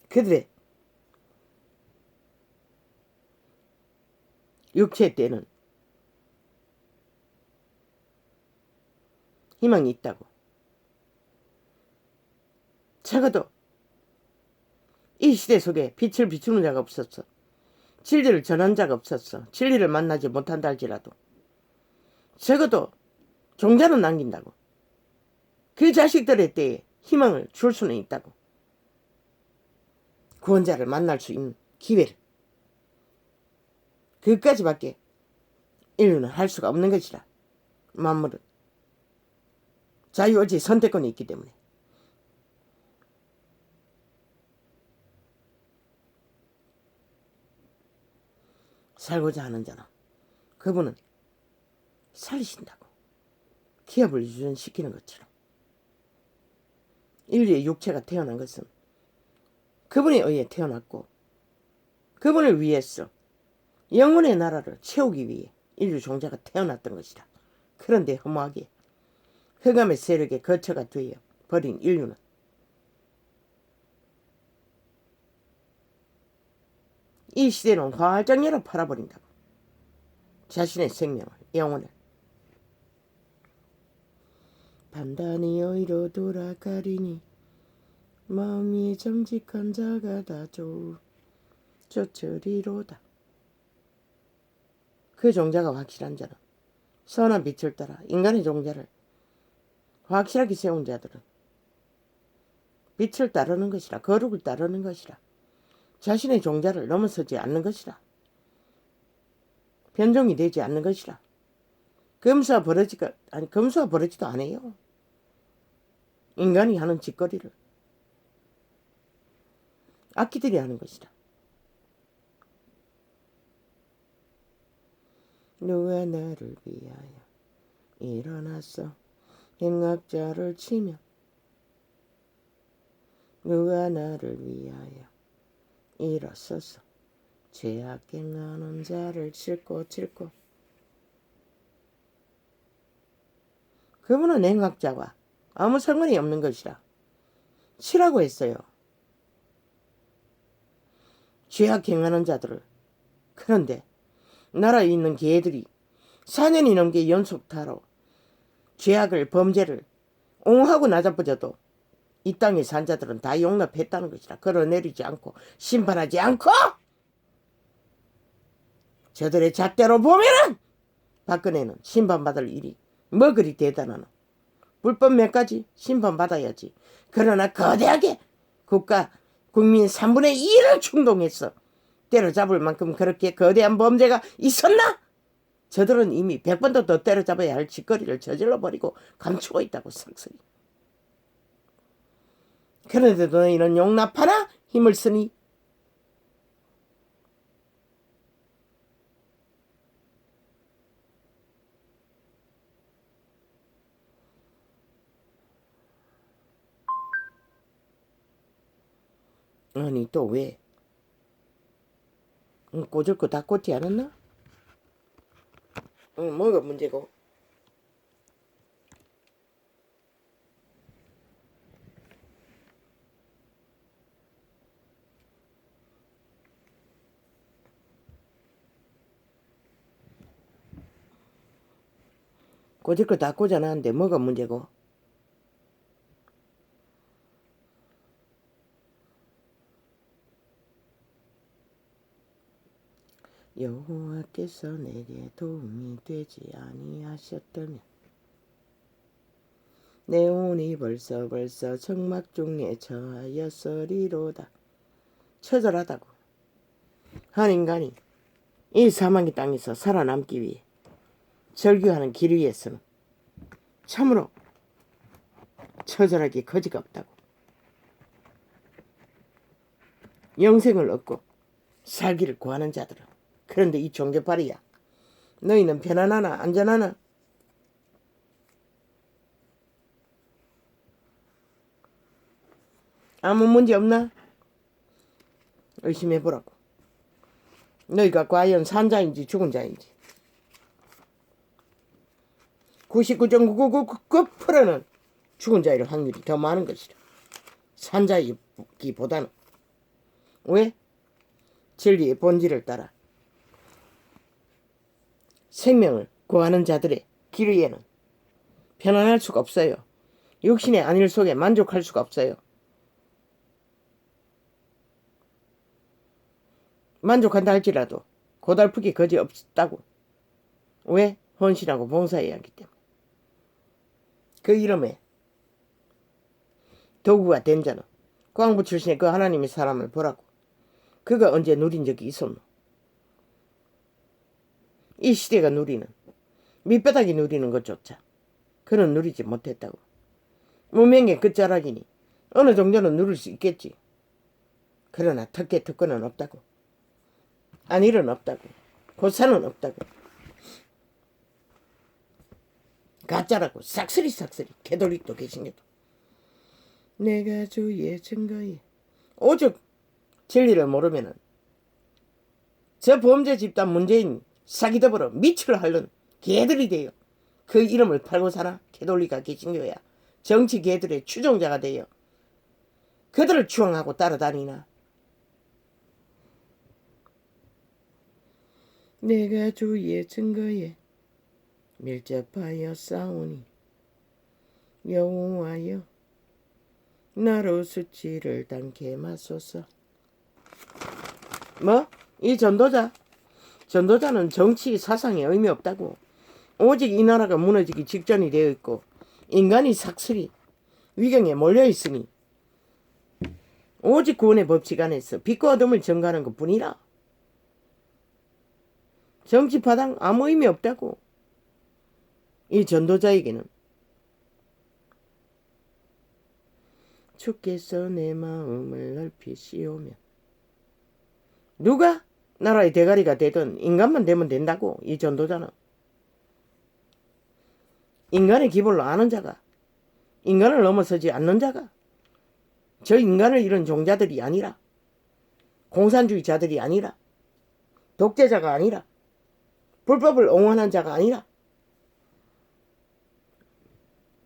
그들의 육체 때는 희망이 있다고. 적어도 이 시대 속에 빛을 비추는 자가 없었어. 진리를 전한 자가 없었어. 진리를 만나지 못한다 할지라도 적어도 종자는 남긴다고. 그 자식들의 때에 희망을 줄 수는 있다고. 구원자를 만날 수 있는 기회를. 그것까지밖에 인류는 할 수가 없는 것이라. 만물은 자유의지 선택권이 있기 때문에. 살고자 하는 자는 그분은 살리신다고. 기업을 유전시키는 것처럼. 인류의 육체가 태어난 것은 그분에 의해 태어났고 그분을 위해서 영혼의 나라를 채우기 위해 인류 종자가 태어났던 것이라. 그런데 허무하게 흑암의 세력에 거처가 되어 버린 인류는 이 시대는 활짝열어 팔아버린다고. 자신의 생명을, 영혼을. 판단이 어이로 돌아가리니 마음이 정직한 자가 다 좋으리로다. 그 종자가 확실한 자는 선한 빛을 따라 인간의 종자를 확실하게 세운 자들은 빛을 따르는 것이라. 거룩을 따르는 것이라. 자신의 종자를 넘어서지 않는 것이라. 변종이 되지 않는 것이라. 검수와 버러지도 안 해요. 인간이 하는 짓거리를 악기들이 하는 것이라. 누가 나를 위하여 일어났어 행악자를 치며 누가 나를 위하여 일어서서 죄악 행하는 자를 칠고 그분은 행악자와 아무 상관이 없는 것이라. 치라고 했어요. 죄악 행하는 자들을. 그런데 나라에 있는 개들이 4년이 넘게 연속타로 죄악을 범죄를 옹호하고 나자빠져도 이 땅의 산자들은 다 용납했다는 것이라. 걸어내리지 않고 심판하지 않고 저들의 잣대로 보면은 박근혜는 심판받을 일이 뭐 그리 대단하노. 불법 몇 가지 심판받아야지. 그러나 거대하게 국민 3분의 2를 충동해서 때려잡을 만큼 그렇게 거대한 범죄가 있었나? 저들은 이미 100번도 더 때려잡아야 할 짓거리를 저질러버리고 감추고 있다고 싹쓸이. 그런데도 너희는 용납하나? 힘을 쓰니? 아니 또 왜? 꽂을 거 다 꽂지 않았나? 뭐가 문제고? 꽂을 거 다 꽂아놨는데 뭐가 문제고? 여호와께서 내게 도움이 되지 아니하셨다면 내 혼이 벌써 정막 중에 처하였으리로다. 처절하다고. 한 인간이 이 사망의 땅에서 살아남기 위해 절규하는 길 위에서는 참으로 처절하게 거지가 없다고. 영생을 얻고 살기를 구하는 자들은. 그런데 이 종교파리야, 너희는 편안하나 안전하나? 아무 문제 없나? 의심해보라고. 너희가 과연 산 자인지 죽은 자인지. 99.999%는 죽은 자일 확률이 더 많은 것이라. 산 자이기보다는. 왜? 진리의 본질을 따라 생명을 구하는 자들의 길 위에는 편안할 수가 없어요. 육신의 안일 속에 만족할 수가 없어요. 만족한다 할지라도 고달프기 거지 없다고. 왜? 헌신하고 봉사해야 하기 때문에. 그 이름에 도구가 된 자는 광부 출신의 그 하나님의 사람을 보라고. 그가 언제 누린 적이 있었노? 이 시대가 누리는, 밑바닥이 누리는 것조차 그는 누리지 못했다고. 무명의 끝자락이니 어느 정도는 누릴 수 있겠지. 그러나 특권은 없다고. 안일은 없다고. 고사는 없다고. 가짜라고. 싹쓸이 캐톨릭도 계신게도. 내가 주의 증거에 오직 진리를 모르면은 저 범죄 집단 문재인 사기더불어 미치를 하려는 개들이 돼요. 그 이름을 팔고 사나? 캐톨릭과 개신교야. 정치 개들의 추종자가 돼요. 그들을 추앙하고 따라다니나? 내가 주의 증거에 밀접하여 싸우니 여호와여 나로 수치를 당케 마소서. 뭐? 이 전도자는 정치 사상에 의미 없다고. 오직 이 나라가 무너지기 직전이 되어 있고 인간이 삭슬이 위경에 몰려있으니 오직 구원의 법칙 안에서 빛과 어둠을 정가하는 것뿐이라. 정치 파당 아무 의미 없다고. 이 전도자에게는 주께서 내 마음을 넓히시오며. 누가 나라의 대가리가 되든 인간만 되면 된다고. 이 전도자는 인간의 기본을 아는 자가, 인간을 넘어서지 않는 자가, 저 인간을 이룬 종자들이 아니라, 공산주의자들이 아니라, 독재자가 아니라, 불법을 옹호하는 자가 아니라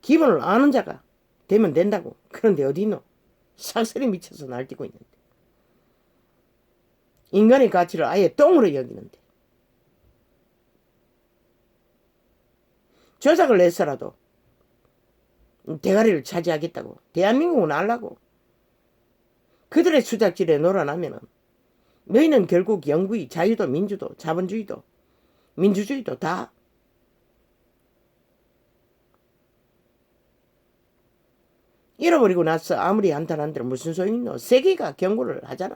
기본을 아는 자가 되면 된다고. 그런데 어디 있노? 삭슬이 미쳐서 날뛰고 있는데. 인간의 가치를 아예 똥으로 여기는데. 조작을 냈어라도 대가리를 차지하겠다고. 대한민국은 알라고. 그들의 수작질에 놀아나면은 너희는 결국 영구히 자유도 민주도 자본주의도 민주주의도 다 잃어버리고 나서 아무리 한탄한들 무슨 소용이 있노? 세계가 경고를 하잖아.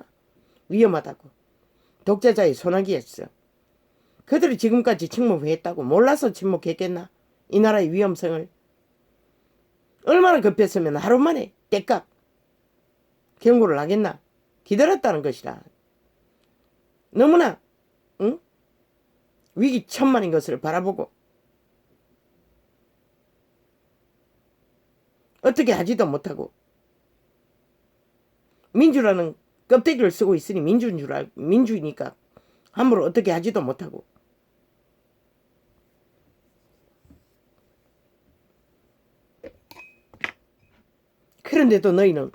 위험하다고. 독재자의 소나기였어. 그들이 지금까지 침묵했다고. 몰라서 침묵했겠나? 이 나라의 위험성을. 얼마나 급했으면 하루 만에 때깍 경고를 하겠나? 기다렸다는 것이라. 너무나 응? 위기천만인 것을 바라보고 어떻게 하지도 못하고 민주라는 껍데기를 쓰고 있으니 민주이니까 함부로 어떻게 하지도 못하고. 그런데도 너희는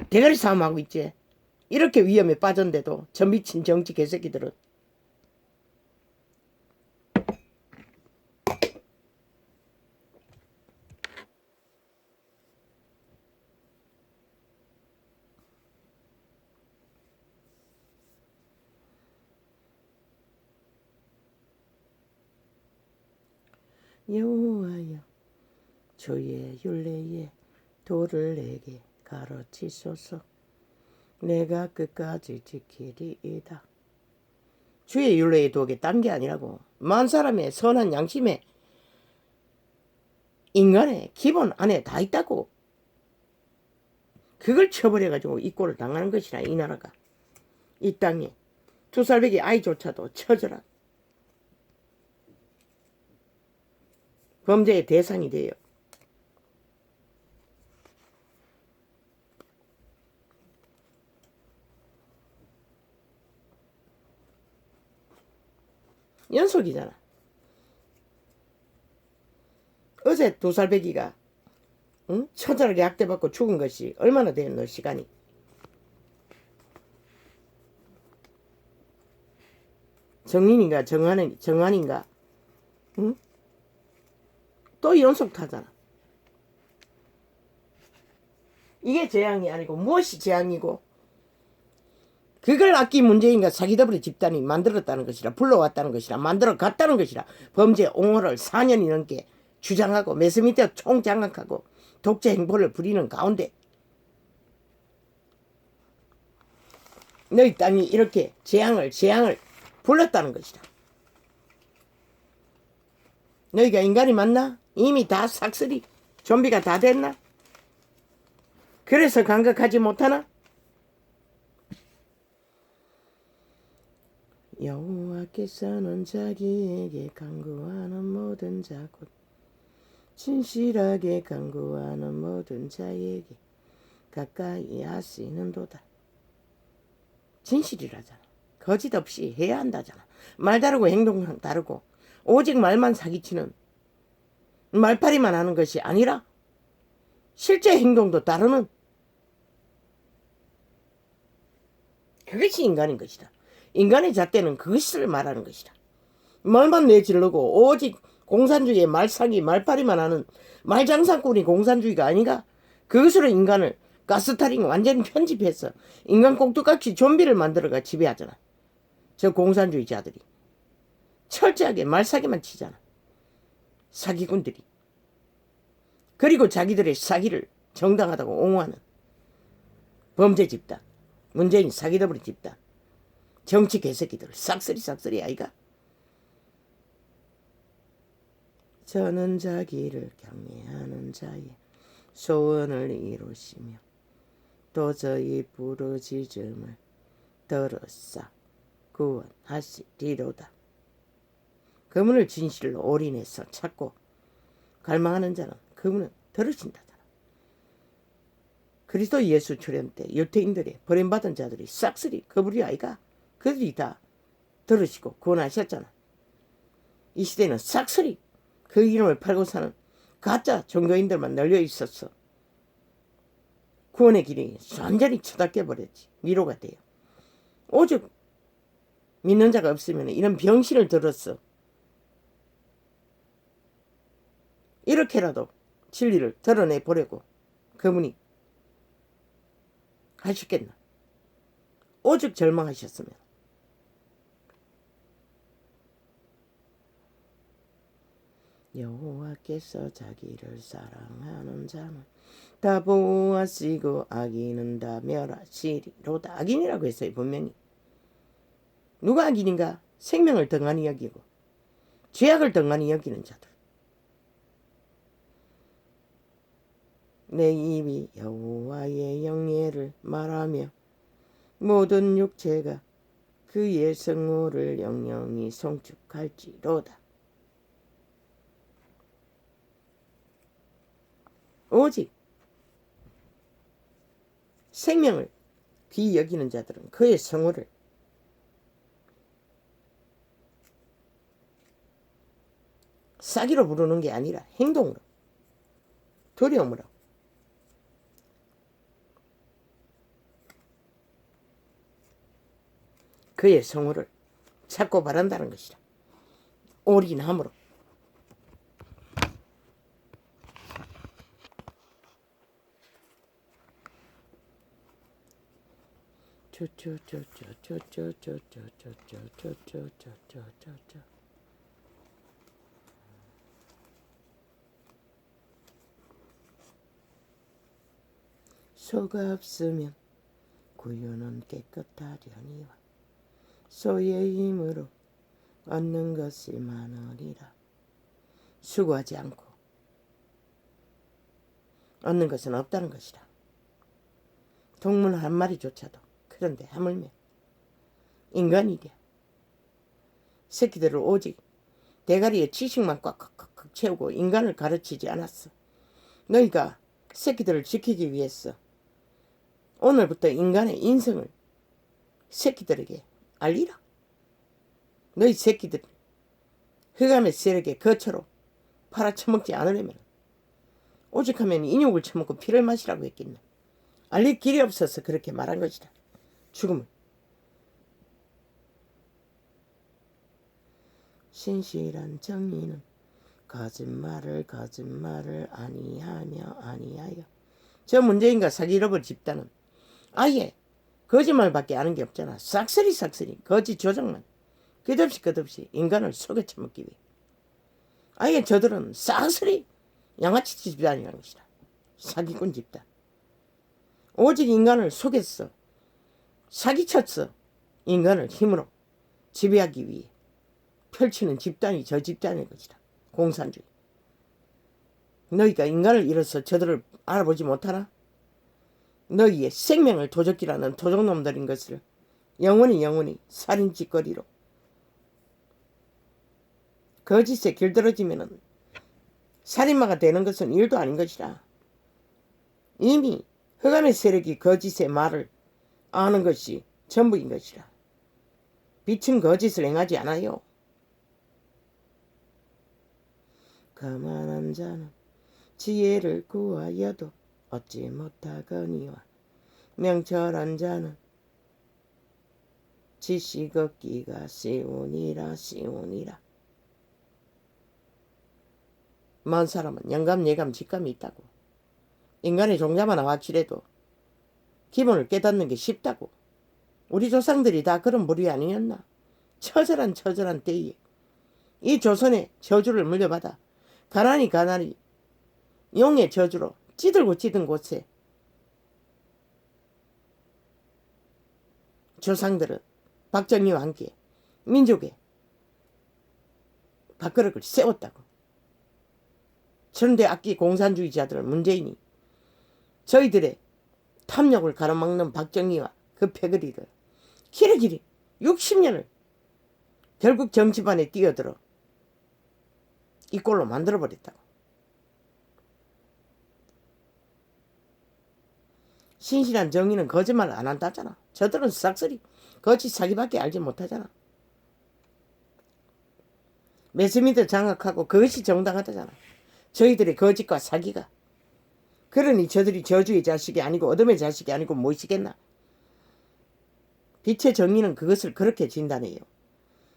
대가리 싸움하고 있지. 이렇게 위험에 빠졌는데도 저 미친 정치 개새끼들은. 여호와여 주의 율례에 도를 내게 가르치소서. 내가 끝까지 지키리이다. 주의 율례의 도가 딴 게 아니라고. 만 사람의 선한 양심에 인간의 기본 안에 다 있다고. 그걸 쳐버려가지고 이 꼴을 당하는 것이라. 이 나라가 이 땅에 2살배기 아이조차도 처절한 범죄의 대상이 돼요. 연속이잖아. 어제 2살배기가 처절하게 학대받고 죽은 것이 얼마나 됐노 시간이. 정인인가 정한인가 또 연속 타잖아. 이게 재앙이 아니고 무엇이 재앙이고, 그걸 악기 문재인과 사기더블의 집단이 만들었다는 것이라, 불러왔다는 것이라, 만들어 갔다는 것이라. 범죄 옹호를 4년이 넘게 주장하고 매스 밑에 총장악하고 독재 행보를 부리는 가운데 너희 땅이 이렇게 재앙을 불렀다는 것이다. 너희가 인간이 맞나? 이미 다 싹쓸이 좀비가 다 됐나? 그래서 감각하지 못하나? 여호와께서는 자기에게 간구하는 모든 자 곧 진실하게 간구하는 모든 자에게 가까이 하시는도다. 진실이라잖아. 거짓 없이 해야 한다잖아. 말 다르고 행동 다르고 오직 말만 사기치는 말파리만 하는 것이 아니라 실제 행동도 따르는 그것이 인간인 것이다. 인간의 잣대는 그것을 말하는 것이다. 말만 내지르고 오직 공산주의의 말사기 말파리만 하는 말장사꾼이 공산주의가 아닌가? 그것으로 인간을 가스타링 완전히 편집해서 인간 꼭두각시 좀비를 만들어가 지배하잖아. 저 공산주의자들이 철저하게 말사기만 치잖아. 사기꾼들이. 그리고 자기들의 사기를 정당하다고 옹호하는 범죄 집단, 문재인 사기더블의 집단, 정치 개새끼들 싹쓸이 아이가. 저는 자기를 경외하는 자의 소원을 이루시며 도저히 부르짖음을 들으사 구원하시리로다. 그분을 진실로 올인해서 찾고 갈망하는 자는 그분은 들으신다잖아. 그리스도 예수 출현 때 유태인들의 버림받은 자들이 싹쓸이 그분이 아이가. 그들이 다 들으시고 구원하셨잖아. 이 시대는 싹쓸이 그 이름을 팔고 사는 가짜 종교인들만 널려 있었어. 구원의 길이 완전히 쳐닫게 버렸지. 미로가 돼요. 오직 믿는 자가 없으면 이런 병신을 들었어. 이렇게라도 진리를 드러내 보려고 그분이 하셨겠나. 오직 절망하셨으면. 여호와께서 자기를 사랑하는 자는 다 보호하시고 악인은 다 멸하시리로다. 악인이라고 했어요. 분명히. 누가 악인인가? 생명을 덩하니 여기고 죄악을 덩하니 여기는 자들. 내 입이 여호와의 영예를 말하며 모든 육체가 그의 성호를 영영히 송축할지로다. 오직 생명을 귀히 여기는 자들은 그의 성호를 싸기로 부르는 게 아니라 행동으로, 두려움으로 그의 성호를 찾고 바란다는 것이다. 올인함으로. 소가 없으면 구유는 깨끗하려니와 소의 힘으로 얻는 것이 많으리라. 수고하지 않고 얻는 것은 없다는 것이라. 동물 한 마리조차도. 그런데 하물며 인간이랴. 새끼들을 오직 대가리에 지식만 꽉꽉꽉 채우고 인간을 가르치지 않았어. 너희가 새끼들을 지키기 위해서 오늘부터 인간의 인성을 새끼들에게 알리라. 너희 새끼들 흑암의 세력의 거처로 팔아쳐먹지 않으려면 오직하면 인육을 처먹고 피를 마시라고 했겠네. 알릴 길이 없어서 그렇게 말한 것이다. 죽음을. 신실한 정의는 거짓말을 아니하여. 저 문재인과 사기 러버 집단은 아예 거짓말밖에 아는 게 없잖아. 싹쓸이 거짓 조작만 끝없이 인간을 속여 처먹기 위해. 아예 저들은 싹쓸이 양아치 집단이라는 것이다. 사기꾼 집단. 오직 인간을 속였어. 사기쳤어. 인간을 힘으로 지배하기 위해 펼치는 집단이 저 집단의 것이다. 공산주의. 너희가 인간을 잃어서 저들을 알아보지 못하나? 너희의 생명을 도적질하는 도적놈들인 것을 영원히 살인짓거리로 거짓에 길들어지면은 살인마가 되는 것은 일도 아닌 것이라. 이미 흑암의 세력이 거짓의 말을 아는 것이 전부인 것이라. 빛은 거짓을 행하지 않아요. 거만한 자는 지혜를 구하여도 얻지 못하거니와 명철한 자는 지식 얻기가 쉬우니라. 먼 사람은 영감, 예감, 직감이 있다고. 인간의 종자만 확실해도 기본을 깨닫는 게 쉽다고. 우리 조상들이 다 그런 부류 아니었나? 처절한 때에 이 조선의 저주를 물려받아 가난이 용의 저주로 찌든 곳에 조상들은 박정희와 함께 민족의 밥그릇을 세웠다고. 그런데 악기 공산주의자들은 문재인이 저희들의 탐욕을 가로막는 박정희와 그 패거리를 길이 60년을 결국 정치판에 뛰어들어 이 꼴로 만들어버렸다고. 신실한 정의는 거짓말을 안 한다잖아. 저들은 싹쓸이 거짓 사기밖에 알지 못하잖아. 매스미드 장악하고 그것이 정당하다잖아. 저희들의 거짓과 사기가. 그러니 저들이 저주의 자식이 아니고 어둠의 자식이 아니고 무엇이겠나. 빛의 정의는 그것을 그렇게 진단해요.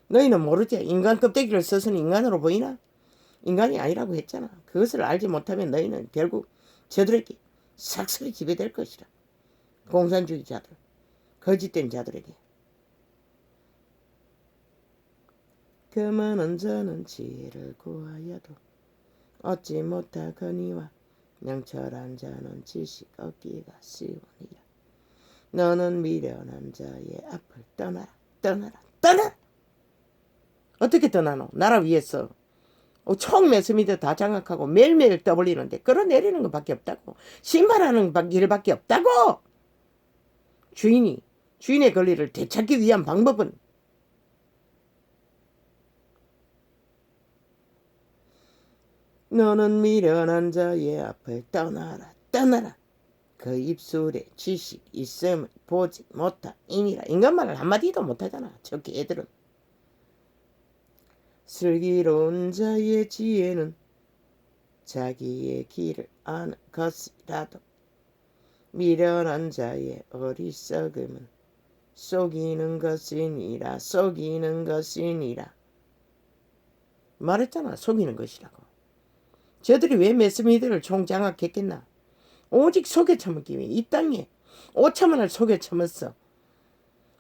너희는 모르지. 인간 껍데기를 써서는 인간으로 보이나? 인간이 아니라고 했잖아. 그것을 알지 못하면 너희는 결국 저들에게 싹쓸이 지배될 것이라. 공산주의자들, 거짓된 자들에게. 거만한 자는 지혜를 구하여도 얻지 못하거니와 명철한 자는 지식 얻기가 쉬우니라. 너는 미련한 자의 앞을 떠나라. 어떻게 떠나노? 나라 위에서 총 매스미드 다 장악하고 매일매일 떠벌리는데 끌어내리는 것밖에 없다고. 신발하는 길밖에 없다고. 주인의 권리를 되찾기 위한 방법은 너는 미련한 자의 앞을 떠나라. 그 입술에 지식 있음을 보지 못하니라. 인간말을 한마디도 못하잖아. 저 개들은. 슬기로운 자의 지혜는 자기의 길을 아는 것이라도 미련한 자의 어리석음은 속이는 것이니라. 말했잖아. 속이는 것이라고. 저들이 왜 매스미디어를 총장악했겠나? 오직 속여 처먹기 위해 이 땅에 5천만을 속여 처먹어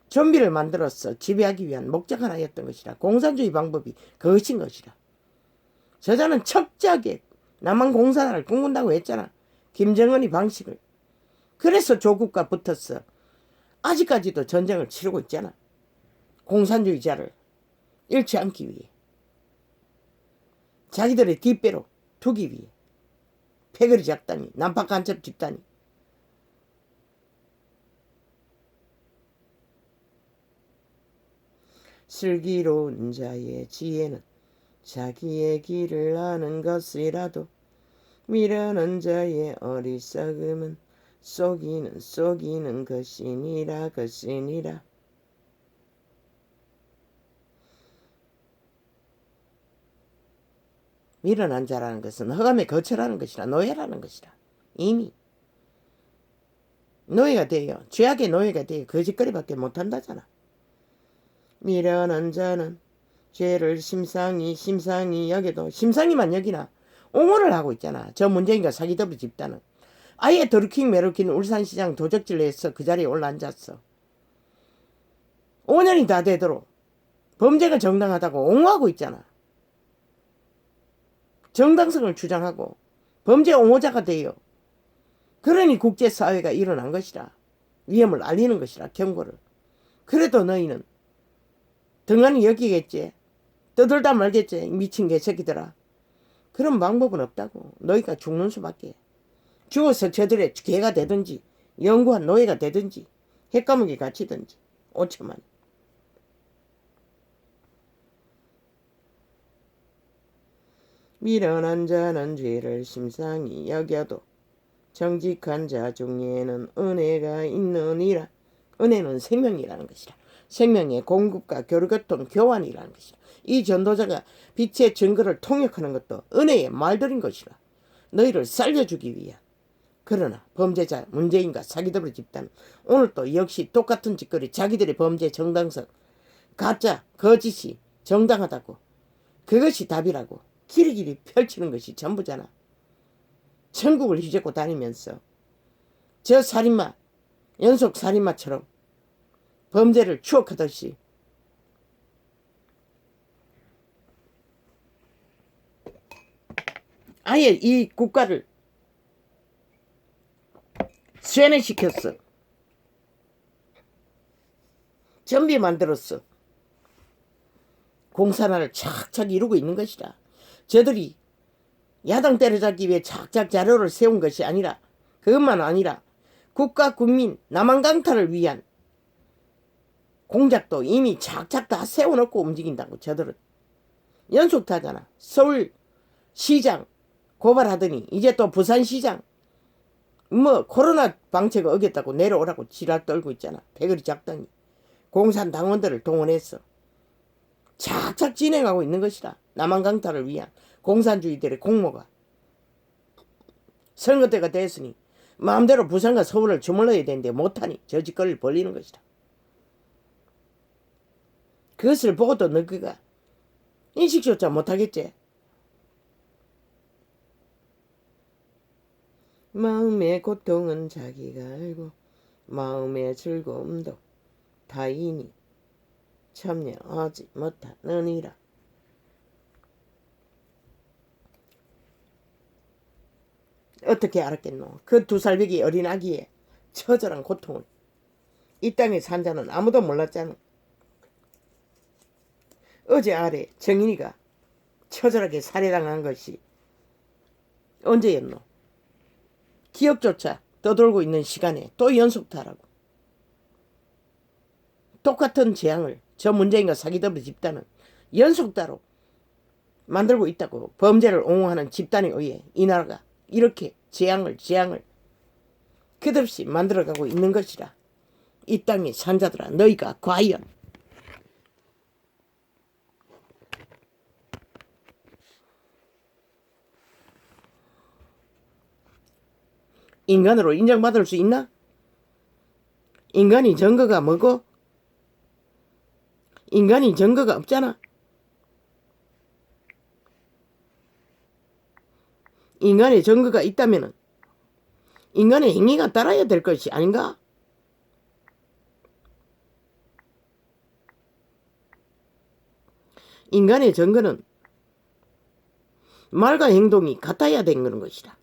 좀비를 만들었어. 지배하기 위한 목적 하나였던 것이라. 공산주의 방법이 그것인 것이라. 저자는 척지하게 남한 공산화를 꿈꾼다고 했잖아. 김정은이 방식을 그래서 조국과 붙었어. 아직까지도 전쟁을 치르고 있잖아. 공산주의자를 잃지 않기 위해. 자기들의 뒷배로 두기 위해. 패거리 작단이, 난파 간첩 집단이. 슬기로운 자의 지혜는 자기의 길을 아는 것이라도 미련한 자의 어리석음은 속이는 것이니라. 미련한 자라는 것은 허감에 거처라는 것이라, 노예라는 것이라. 이미 노예가 돼요. 죄악의 노예가 돼요. 거짓거리밖에 못한다잖아. 미련한 자는 죄를 심상히 여겨도, 심상히만 여기나 옹호를 하고 있잖아. 저 문재인과 사기더블 집단은 아예 드루킹 메루킹 울산시장 도적질내서 그 자리에 올라앉았어. 5년이 다 되도록 범죄가 정당하다고 옹호하고 있잖아. 정당성을 주장하고 범죄 옹호자가 돼요. 그러니 국제사회가 일어난 것이라. 위험을 알리는 것이라, 경고를. 그래도 너희는 등한히 여기겠지. 떠들다 말겠지. 미친 개새끼들아. 그런 방법은 없다고. 너희가 죽는 수밖에. 죽어서 저들의 개가 되든지 영구한 노예가 되든지 핵감옥에 갇히든지 5천만. 미련한 자는 죄를 심상히 여겨도 정직한 자 중에는 은혜가 있느니라. 은혜는 생명이라는 것이라. 생명의 공급과 교류교통 교환이라는 것이라. 이 전도자가 빛의 증거를 통역하는 것도 은혜의 말들인 것이라. 너희를 살려주기 위한. 그러나 범죄자 문재인과 사기더블 집단 오늘 또 역시 똑같은 짓거리. 자기들의 범죄 정당성, 가짜 거짓이 정당하다고, 그것이 답이라고 길이길이 펼치는 것이 전부잖아. 천국을 휘젓고 다니면서 저 살인마, 연속 살인마처럼 범죄를 추억하듯이 아예 이 국가를 쇠뇌시켰어. 좀비 만들었어. 공산화를 착착 이루고 있는 것이라. 저들이 야당 때려잡기 위해 착착 자료를 세운 것이 아니라, 그것만 아니라 국가 국민 남한 강탈을 위한 공작도 이미 착착 다 세워놓고 움직인다고. 저들은 연속타잖아. 서울시장 고발하더니 이제 또 부산시장 뭐 코로나 방책 어겼다고 내려오라고 지랄 떨고 있잖아. 패거리 작단이 공산당원들을 동원해서 착착 진행하고 있는 것이라. 남한 강탈을 위한 공산주의들의 공모가. 선거 때가 됐으니 마음대로 부산과 서울을 주물러야 되는데 못하니 저 짓거리를 벌리는 것이다. 그것을 보고도 너희가 인식조차 못하겠지. 마음의 고통은 자기가 알고 마음의 즐거움도 타인이 참여하지 못하느니라. 어떻게 알았겠노? 그 2살배기 어린 아기의 처절한 고통을 이 땅에 산 자는 아무도 몰랐잖아. 어제 아래 정인이가 처절하게 살해당한 것이 언제였노? 기억조차 떠돌고 있는 시간에 또 연속타라고. 똑같은 재앙을 저 문재인과 사기더블 집단은 연속타로 만들고 있다고. 범죄를 옹호하는 집단에 의해 이 나라가 이렇게 재앙을 끝없이 만들어가고 있는 것이라. 이 땅의 산자들아, 너희가 과연 인간으로 인정받을 수 있나? 인간이 증거가 뭐고? 인간이 증거가 없잖아. 인간의 증거가 있다면 인간의 행위가 따라야 될 것이 아닌가? 인간의 증거는 말과 행동이 같아야 되는 것이다.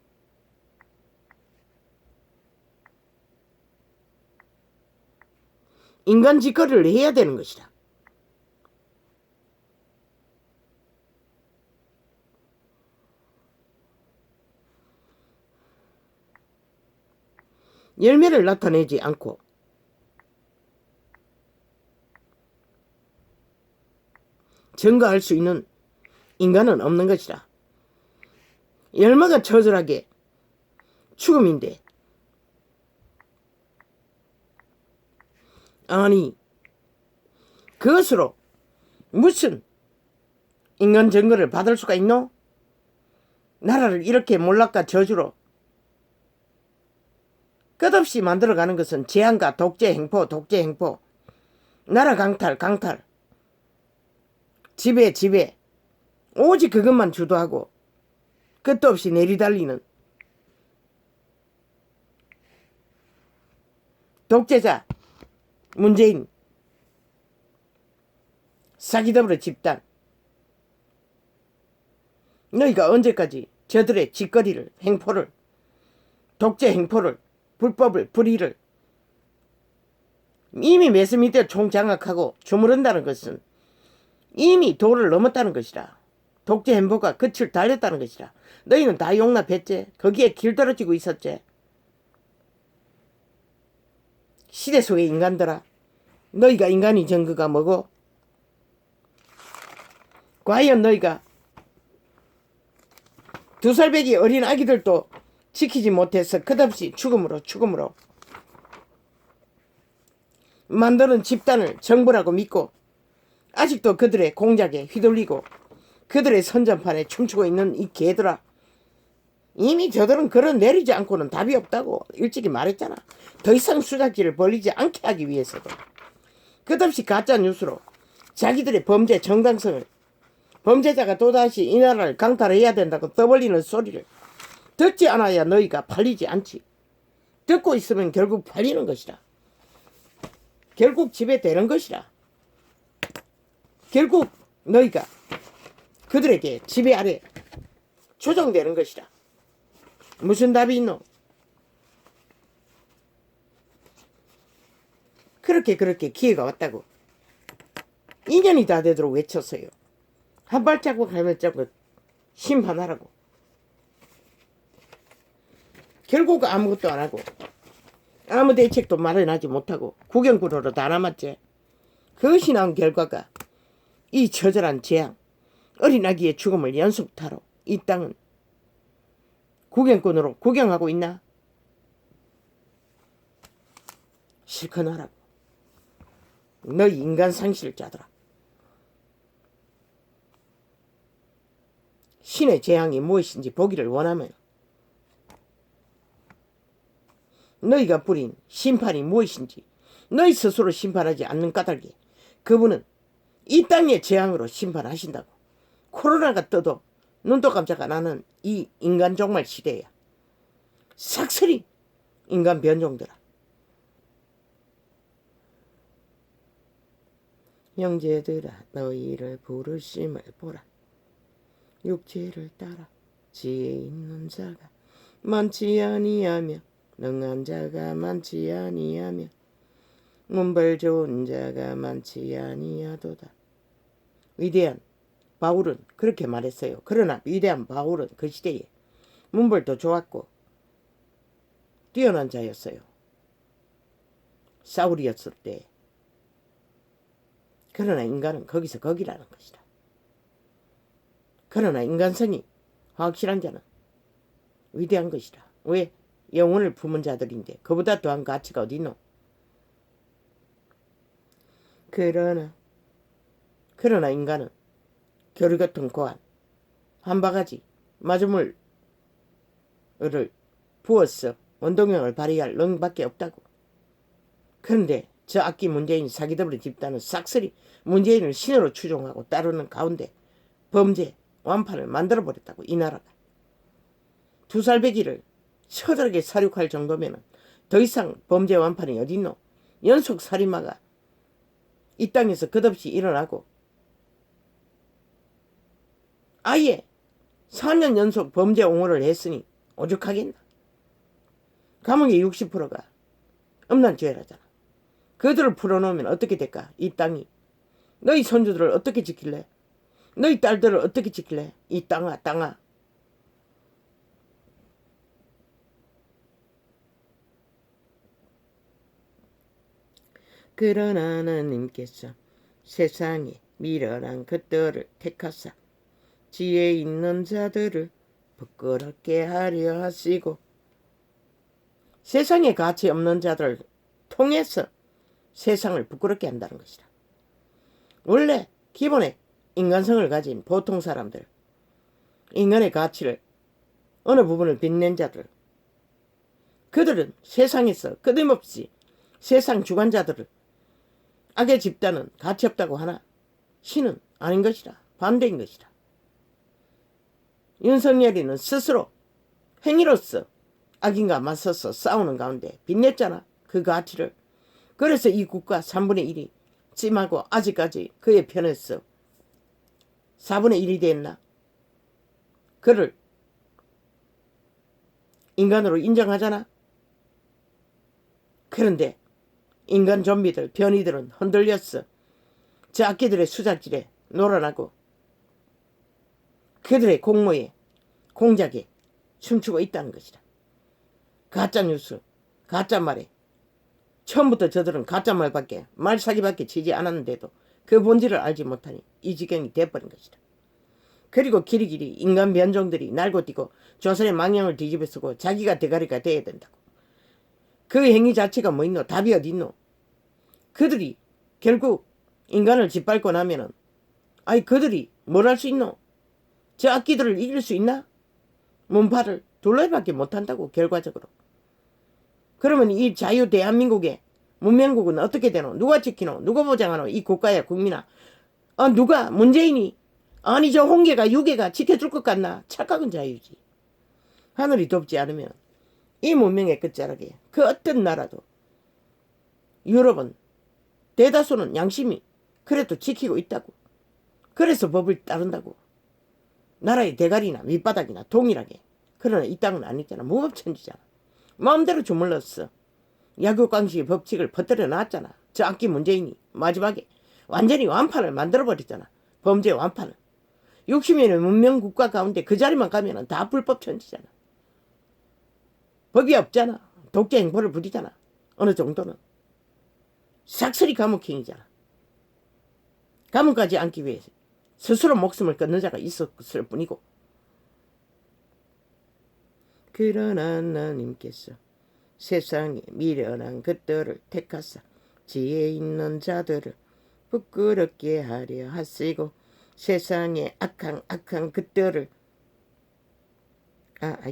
인간 짓거리를 해야 되는 것이다. 열매를 나타내지 않고 증거할 수 있는 인간은 없는 것이다. 열매가 처절하게 죽음인데, 아니 그것으로 무슨 인간 증거를 받을 수가 있노? 나라를 이렇게 몰락과 저주로 끝없이 만들어가는 것은 재앙과 독재 행포, 나라 강탈, 지배, 오직 그것만 주도하고 끝도 없이 내리달리는 독재자 문재인 사기더블의 집단, 너희가 언제까지 저들의 짓거리를, 행포를, 독재 행포를, 불법을, 불의를 이미 매스미디어 총장악하고 주무른다는 것은 이미 도를 넘었다는 것이라. 독재 행포가 끝을 달렸다는 것이라. 너희는 다 용납했지. 거기에 길들어지고 있었지. 시대 속의 인간들아, 너희가 인간이 증거가 뭐고? 과연 너희가 2살배기 어린 아기들도 지키지 못해서 끝없이 죽음으로 만드는 집단을 정부라고 믿고 아직도 그들의 공작에 휘둘리고 그들의 선전판에 춤추고 있는 이 개들아, 이미 저들은 그런 내리지 않고는 답이 없다고 일찍이 말했잖아. 더 이상 수작질을 벌리지 않게 하기 위해서도 끝없이 가짜 뉴스로 자기들의 범죄 정당성을, 범죄자가 또다시 이 나라를 강탈해야 된다고 떠벌리는 소리를 듣지 않아야 너희가 팔리지 않지. 듣고 있으면 결국 팔리는 것이라. 결국 지배되는 것이라. 결국 너희가 그들에게 지배 아래 조정되는 것이라. 무슨 답이 있노? 그렇게 기회가 왔다고 2년이 다 되도록 외쳤어요. 한 발자국 심판하라고. 결국 아무것도 안 하고 아무 대책도 마련하지 못하고 구경꾼으로 다 남았지. 그것이 나온 결과가 이 처절한 재앙, 어린아기의 죽음을 연속타로 이 땅은 구경꾼으로 구경하고 있나? 실컷 하라고. 너희 인간 상실자들아. 신의 재앙이 무엇인지 보기를 원하면 너희가 뿌린 심판이 무엇인지 너희 스스로 심판하지 않는 까닭에 그분은 이 땅의 재앙으로 심판하신다고. 코로나가 떠도 눈도 깜짝 안 하는 이 인간 종말 시대야. 삭슬이 인간 변종들아. 형제들아, 너희를 부르심을 보라. 육체를 따라 지혜 있는 자가 많지 아니하며 능한 자가 많지 아니하며 문벌 좋은 자가 많지 아니하도다. 위대한 바울은 그렇게 말했어요. 그러나 위대한 바울은 그 시대에 문벌도 좋았고 뛰어난 자였어요. 사울이었을 때. 그러나 인간은 거기서 거기라는 것이다. 그러나 인간성이 확실한 자는 위대한 것이다. 왜? 영혼을 품은 자들인데 그보다 더한 가치가 어디 있노? 그러나 인간은 교류 같은 고안 한 바가지 마주물을 부어서 원동력을 발휘할 능밖에 없다고. 그런데 저 악기 문재인 사기더블의 집단은 싹쓸이 문재인을 신으로 추종하고 따르는 가운데 범죄 완판을 만들어버렸다고. 이 나라가 2살배기를 처절하게 사륙할 정도면 더 이상 범죄 완판이 어디 있노? 연속 살인마가 이 땅에서 끝없이 일어나고 아예 4년 연속 범죄 옹호를 했으니 오죽하겠나. 감옥의 60%가 음란죄라잖아. 그들을 풀어놓으면 어떻게 될까? 이 땅이. 너희 손주들을 어떻게 지킬래? 너희 딸들을 어떻게 지킬래? 이 땅아, 땅아. 그러나 하나님께서 세상에 미련한 것들을 택하사 지혜 있는 자들을 부끄럽게 하려 하시고, 세상에 가치 없는 자들을 통해서 세상을 부끄럽게 한다는 것이다. 원래 기본에 인간성을 가진 보통 사람들, 인간의 가치를 어느 부분을 빛낸 자들, 그들은 세상에서 끊임없이 세상 주관자들을 악의 집단은 가치 없다고 하나 신은 아닌 것이다. 반대인 것이다. 윤석열이는 스스로 행위로서 악인과 맞서서 싸우는 가운데 빛냈잖아. 그 가치를. 그래서 이 국가 3분의 1이 찜하고 아직까지 그의 편에서 4분의 1이 됐나? 그를 인간으로 인정하잖아. 그런데 인간 좀비들, 변이들은 흔들렸어. 저 악기들의 수작질에 놀아나고 그들의 공모에, 공작에 춤추고 있다는 것이다. 가짜뉴스, 가짜말에 처음부터 저들은 가짜말밖에, 말사기밖에 치지 않았는데도 그 본질을 알지 못하니 이 지경이 돼버린 것이다. 그리고 길이길이 인간 변종들이 날고 뛰고 조선의 망령을 뒤집어쓰고 자기가 대가리가 돼야 된다고. 그 행위 자체가 뭐 있노? 답이 어디 있노? 그들이 결국 인간을 짓밟고 나면은 그들이 뭘 할 수 있노? 저 악기들을 이길 수 있나? 문파를 둘러밖에 못한다고 결과적으로. 그러면 이 자유 대한민국의 문명국은 어떻게 되노? 누가 지키노? 누가 보장하노? 이 국가야 국민아. 누가? 문재인이? 아니 저 홍계가 유계가 지켜줄 것 같나? 착각은 자유지. 하늘이 돕지 않으면 이 문명의 끝자락에 그 어떤 나라도, 유럽은 대다수는 양심이 그래도 지키고 있다고. 그래서 법을 따른다고. 나라의 대가리나 밑바닥이나 동일하게. 그러나 이 땅은 아니잖아. 무법천지잖아. 마음대로 주물렀어. 약육강식의 법칙을 퍼뜨려 놨잖아. 저 악기 문재인이 마지막에 완전히 완판을 만들어버렸잖아. 범죄 완판을. 60년의 문명국가 가운데 그 자리만 가면 다 불법천지잖아. 법이 없잖아. 독재 행포를 부리잖아. 어느 정도는. 싹쓸이 감옥행이잖아. 감옥까지 앉기 위해서 스스로 목숨을 끊는 자가 있었을 뿐이고. 그러나 하나님께서 세상에 미련한 것들을 택하사 지혜 있는 자들을 부끄럽게 하려 하시고, 세상에 악한 것들을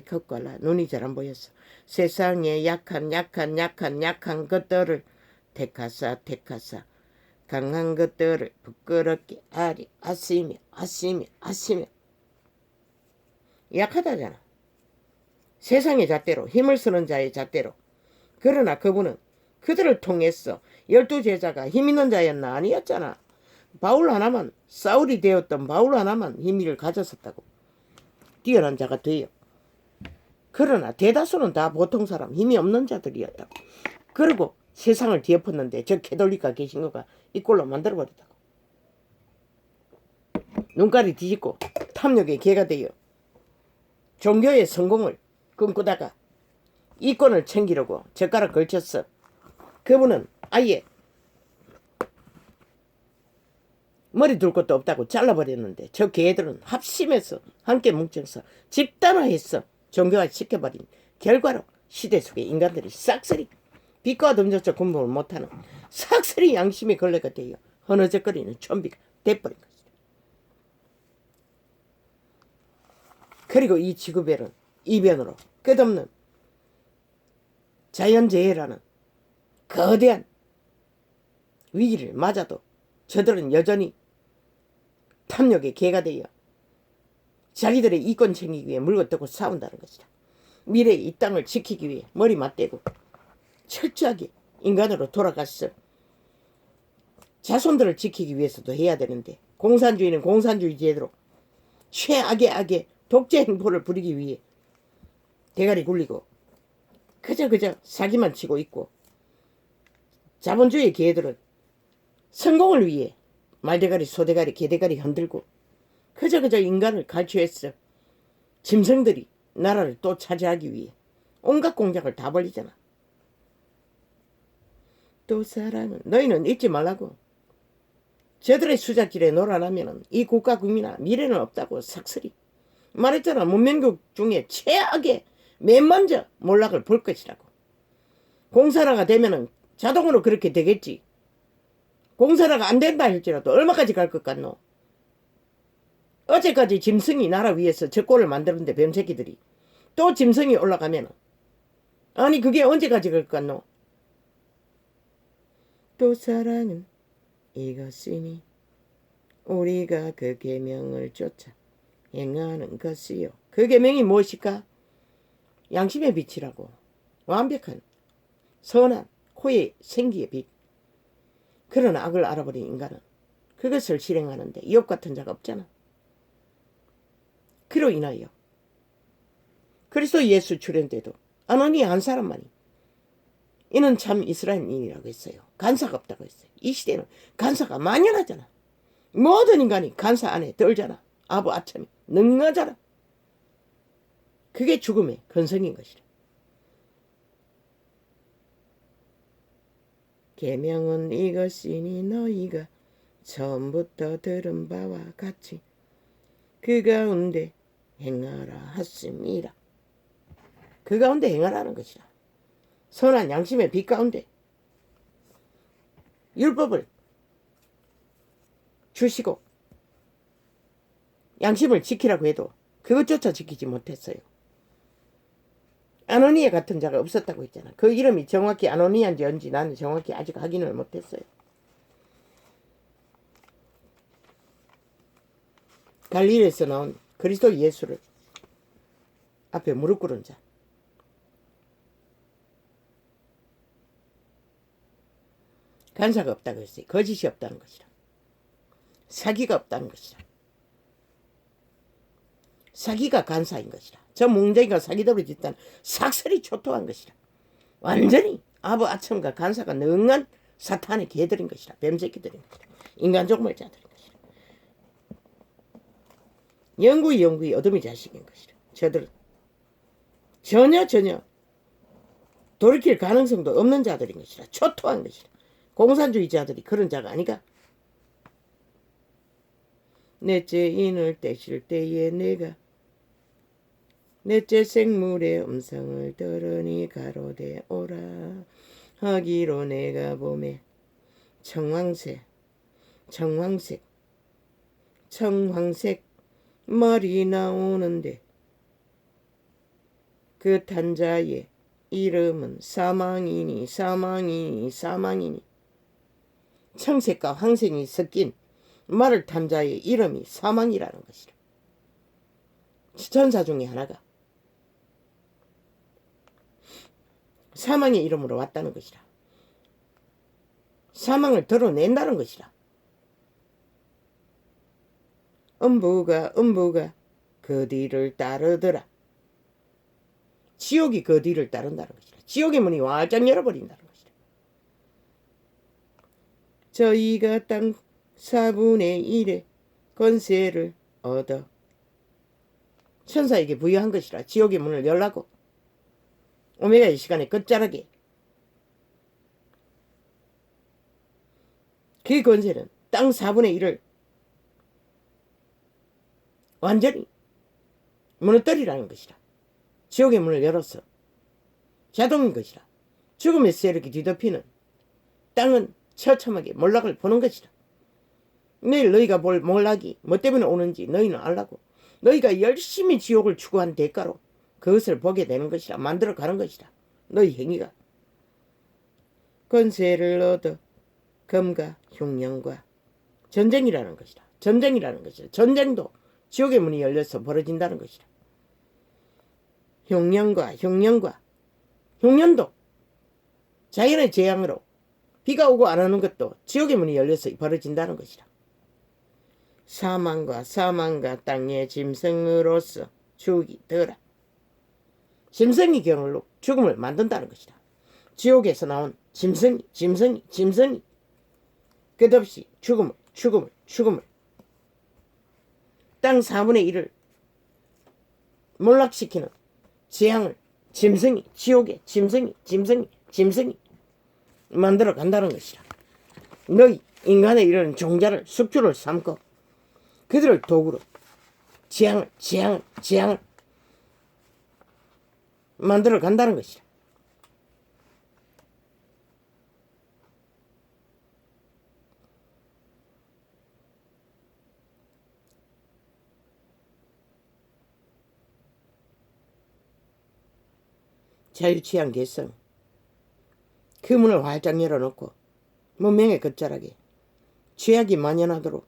겉갈라 눈이 잘 안 보였어. 세상에 약한 것들을 택하사 강한 것들을 부끄럽게 하려 하시며 약하다잖아. 세상의 잣대로, 힘을 쓰는 자의 잣대로. 그러나 그분은 그들을 통해서 12제자가 힘 있는 자였나? 아니었잖아. 바울 하나만, 사울이 되었던 바울 하나만 힘을 가졌었다고. 뛰어난 자가 돼요. 그러나 대다수는 다 보통 사람, 힘이 없는 자들이었다고. 그리고 세상을 뒤엎었는데 저 캐톨릭가 계신 거가 이꼴로 만들어버렸다고. 눈깔이 뒤집고 탐욕의 개가 되어 종교의 성공을 꿈꾸다가 이권을 챙기려고 젓가락 걸쳤어. 그분은 아예 머리 둘 것도 없다고 잘라버렸는데 저 개들은 합심해서 함께 뭉쳐서 집단화해서 종교화 시켜버린 결과로 시대 속의 인간들이 싹쓸이 빛과 덤져서 공부를 못하는 싹쓸이 양심의 걸레가 되어 허느적거리는 좀비가 돼버린 것이다. 그리고 이 지구별은 이변으로 끝없는 자연재해라는 거대한 위기를 맞아도 저들은 여전히 탐욕의 개가 되어 자기들의 이권 챙기기 위해 물고 뜯고 싸운다는 것이다. 미래의 이 땅을 지키기 위해 머리 맞대고 철저하게 인간으로 돌아갔어. 자손들을 지키기 위해서도 해야 되는데 공산주의는 공산주의 제대로 최악의 독재 행포를 부리기 위해 대가리 굴리고 그저 사기만 치고 있고 자본주의 개들은 성공을 위해 말대가리, 소대가리, 개대가리 흔들고 그저 인간을 갈취했어. 짐승들이 나라를 또 차지하기 위해 온갖 공작을 다 벌리잖아. 또 사랑은 너희는 잊지 말라고. 저들의 수작질에 놀아나면 이 국가 국민아 미래는 없다고 삭슬이 말했잖아. 문명국 중에 최악의 맨 먼저 몰락을 볼 것이라고. 공사라가 되면은 자동으로 그렇게 되겠지. 공사라가 안 된다 할지라도 얼마까지 갈 것 같노? 어제까지 짐승이 나라 위에서 적골을 만들었는데 뱀새끼들이 또 짐승이 올라가면은 아니 그게 언제까지 갈 것 같노? 또 사랑은 이것이니 우리가 그 계명을 쫓아 행하는 것이요. 그 계명이 무엇일까? 양심의 빛이라고. 완벽한 선한 코의 생기의 빛. 그런 악을 알아버린 인간은 그것을 실행하는데 이업 같은 자가 없잖아. 그로 인하여 그리스도 예수 출현 때도 아노니 한 사람만이 이는 참 이스라엘인이라고 했어요. 간사가 없다고 했어요. 이 시대는 간사가 만연하잖아. 모든 인간이 간사 안에 떨잖아. 아부 아참이 능하잖아. 그게 죽음의 근성인 것이라. 계명은 이것이니 너희가 처음부터 들은 바와 같이 그 가운데 행하라 하심이라. 그 가운데 행하라는 것이라. 선한 양심의 빛 가운데 율법을 주시고 양심을 지키라고 해도 그것조차 지키지 못했어요. 아노니아 같은 자가 없었다고 했잖아. 그 이름이 정확히 아노니아인지 뭔지 나는 정확히 아직 확인을 못했어요. 갈릴리에서 나온 그리스도 예수를 앞에 무릎 꿇은 자. 간사가 없다고 했어요. 거짓이 없다는 것이라. 사기가 없다는 것이라. 사기가 간사인 것이라. 저 몽둥이가 사기더러 짓다는 삭설이 초토한 것이라. 완전히 아부 아첨과 간사가 능한 사탄의 개들인 것이라. 뱀새끼들인 것이라. 인간 종말자들인 것이라. 영구히 어둠의 자식인 것이라. 저들은 전혀 돌이킬 가능성도 없는 자들인 것이라. 초토한 것이라. 공산주의자들이 그런 자가 아니가. 넷째 인을 떼실 때에 내가 넷째 생물의 음성을 들으니 가로되 오라 하기로 내가 봄에 청황색 말이 나오는데 그 탄자의 이름은 사망이니 청색과 황색이 섞인 말을 탄 자의 이름이 사망이라는 것이라. 천사 중에 하나가 사망의 이름으로 왔다는 것이라. 사망을 드러낸다는 것이라. 음부가 그 뒤를 따르더라. 지옥이 그 뒤를 따른다는 것이라. 지옥의 문이 활짝 열어버린다는 것이라. 저희가 땅 4분의 1의 권세를 얻어 천사에게 부여한 것이라. 지옥의 문을 열라고. 오메가의 시간에 끝자락에 그 권세는 땅 4분의 1을 완전히 무너뜨리라는 것이라. 지옥의 문을 열어서 자동인 것이라. 죽음의 세력이 뒤덮이는 땅은 처참하게 몰락을 보는 것이라. 내일 너희가 볼 몰락이 뭐 때문에 오는지 너희는 알라고. 너희가 열심히 지옥을 추구한 대가로 그것을 보게 되는 것이라. 만들어가는 것이라. 너희 행위가. 권세를 얻어 검과 흉령과 전쟁이라는 것이라. 전쟁도 지옥의 문이 열려서 벌어진다는 것이라. 흉년도 자연의 재앙으로 비가 오고 안 오는 것도 지옥의 문이 열려서 벌어진다는 것이라. 사망과 땅의 짐승으로서 죽이더라. 짐승이 경을로 죽음을 만든다는 것이라. 지옥에서 나온 짐승이 끝없이 죽음을 땅 4분의 1을 몰락시키는 재앙을 짐승이 지옥에 짐승이 만들어 간다는 것이라. 너희 인간의 이런 종자를 숙주를 삼고 그들을 도구로 재앙을 만들어 간다는 것이라. 자유취한 개성 그 문을 활짝 열어놓고 문명의 끝자락에 죄악이 만연하도록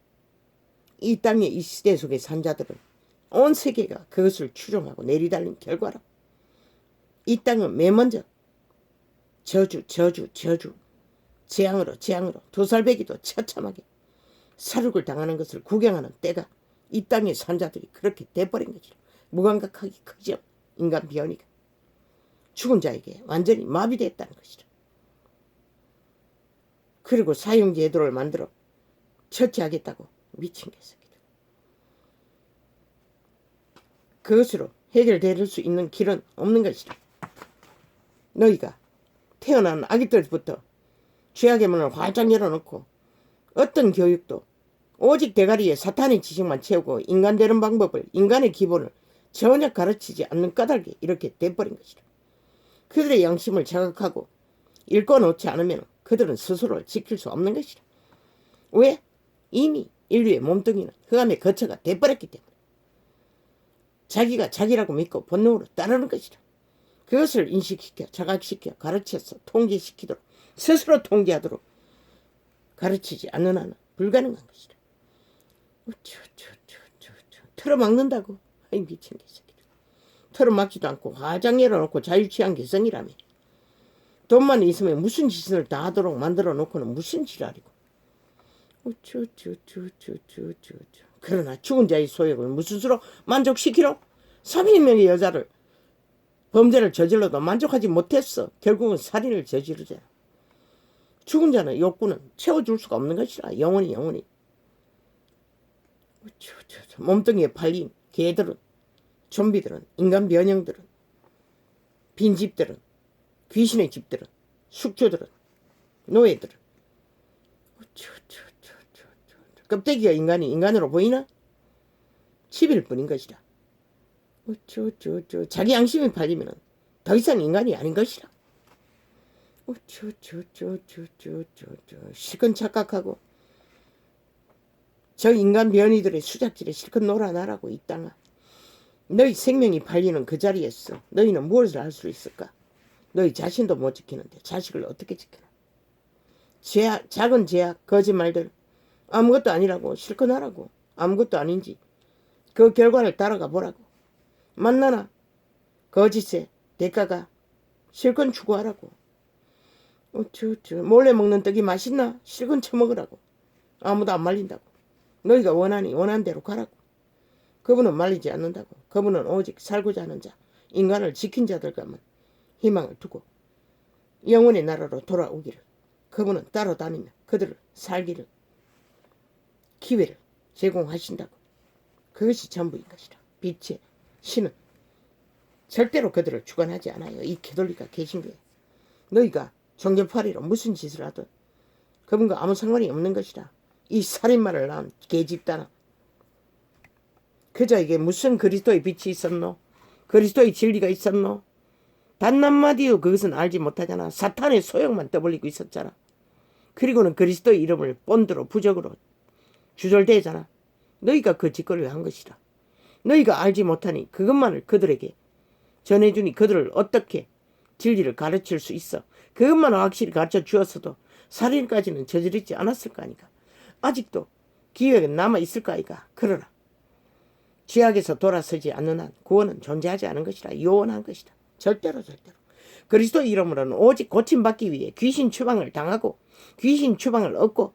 이 땅의 이 시대 속의 산자들은 온 세계가 그것을 추종하고 내리달린 결과로 이 땅은 맨먼저 저주 재앙으로 도살배기도 처참하게 살육을 당하는 것을 구경하는 때가 이 땅의 산자들이 그렇게 돼버린 것이라. 무감각하기 크죠. 인간 변이가 죽은 자에게 완전히 마비됐다는 것이라. 그리고 사형제도를 만들어 처치하겠다고 미친 개새끼들. 그것으로 해결될 수 있는 길은 없는 것이라. 너희가 태어난 아기 때부터 죄악의 문을 활짝 열어놓고 어떤 교육도 오직 대가리에 사탄의 지식만 채우고 인간 되는 방법을, 인간의 기본을 전혀 가르치지 않는 까닭에 이렇게 돼버린 것이라. 그들의 양심을 자극하고 읽어놓지 않으면 그들은 스스로를 지킬 수 없는 것이라. 왜? 이미 인류의 몸뚱이는 흑암의 거처가 돼버렸기 때문에 자기가 자기라고 믿고 본능으로 따르는 것이라. 그것을 인식시켜 자각시켜 가르쳐서 통제시키도록 스스로 통제하도록 가르치지 않는 한은 불가능한 것이라. 틀어막는다고? 아이 미친 개새끼들. 틀어막지도 않고 화장 열어놓고 자유취한 개성이라며. 돈만 있으면 무슨 짓을 다 하도록 만들어 놓고는 무슨 지랄이고. 그러나 죽은 자의 소욕을 무슨 수로 만족시키러? 30명의 여자를 범죄를 저질러도 만족하지 못했어. 결국은 살인을 저지르잖아. 죽은 자는 욕구는 채워줄 수가 없는 것이라. 영원히 몸뚱이에 팔린 개들은, 좀비들은, 인간 변형들은, 빈집들은, 귀신의 집들은, 숙주들은, 노예들은 껍데기가 인간이 인간으로 보이나? 10일 뿐인 것이라. 자기 양심이 팔리면 더 이상 인간이 아닌 것이라. 실컷 착각하고 저 인간 변이들의 수작질에 실컷 놀아나라고. 이 땅아, 너희 생명이 팔리는 그 자리에서 너희는 무엇을 할 수 있을까? 너희 자신도 못 지키는데 자식을 어떻게 지키나? 작은 제약, 거짓말들 아무것도 아니라고 실컷 하라고. 아무것도 아닌지 그 결과를 따라가 보라고. 만나나 거짓의 대가가 실컷 추구하라고. 몰래 먹는 떡이 맛있나? 실컷 처먹으라고. 아무도 안 말린다고. 너희가 원하니 원하는 대로 가라고. 그분은 말리지 않는다고. 그분은 오직 살고자 하는 자, 인간을 지킨 자들과만 희망을 두고 영원의 나라로 돌아오기를, 그분은 따라다니며 그들을 살기를 기회를 제공하신다고. 그것이 전부인 것이라. 빛의 신은 절대로 그들을 주관하지 않아요. 이 개돌리가 개신교에. 너희가 종교파리로 무슨 짓을 하든 그분과 아무 상관이 없는 것이라. 이 살인마를 낳은 개집단아, 그자에게 무슨 그리스도의 빛이 있었노? 그리스도의 진리가 있었노? 단 한마디도 그것은 알지 못하잖아. 사탄의 소용만 떠벌리고 있었잖아. 그리고는 그리스도의 이름을 본드로 부적으로 주절대잖아. 너희가 그 짓거리를 한 것이라. 너희가 알지 못하니 그것만을 그들에게 전해주니 그들을 어떻게 진리를 가르칠 수 있어. 그것만 확실히 가르쳐 주었어도 살인까지는 저지르지 않았을 거 아니까. 아직도 기회가 남아있을 거 아이가. 그러나 죄악에서 돌아서지 않는 한 구원은 존재하지 않은 것이라. 요원한 것이다. 절대로. 그리스도 이름으로는 오직 고침받기 위해 귀신 추방을 당하고 귀신 추방을 얻고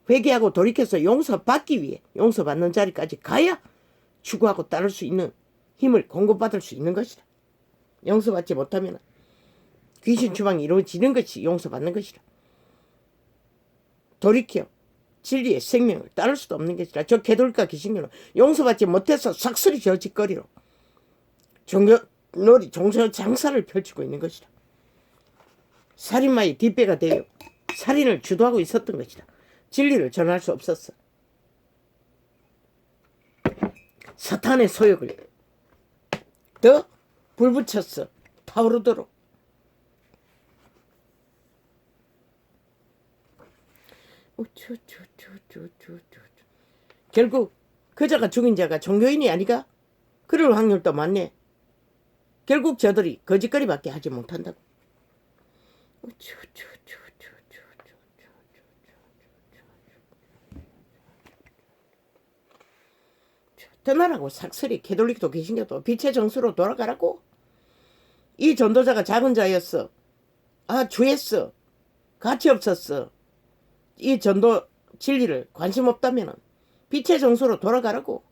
회개하고 돌이켜서 용서받기 위해 용서받는 자리까지 가야 추구하고 따를 수 있는 힘을 공급받을 수 있는 것이다. 용서받지 못하면 귀신 추방이 이루어지는 것이 용서받는 것이라. 돌이켜 진리의 생명을 따를 수도 없는 것이라. 저 개돌과 귀신들은 용서받지 못해서 삭슬이 저짓거리로 종교놀이 종교 장사를 펼치고 있는 것이라. 살인마의 뒷배가 되어 살인을 주도하고 있었던 것이라. 진리를 전할 수 없었어. 사탄의 소욕을 더 불붙였어. 타오르도록. 결국 그자가 죽인 자가 종교인이 아니가? 그럴 확률도 많네. 결국 저들이 거짓거리밖에 하지 못한다고. 떠나라고. 삭슬이 캐톨릭도 개신교도 빛의 정수로 돌아가라고. 이 전도자가 작은 자였어. 주했어. 가치 없었어. 이 전도 진리를 관심 없다면 빛의 정수로 돌아가라고.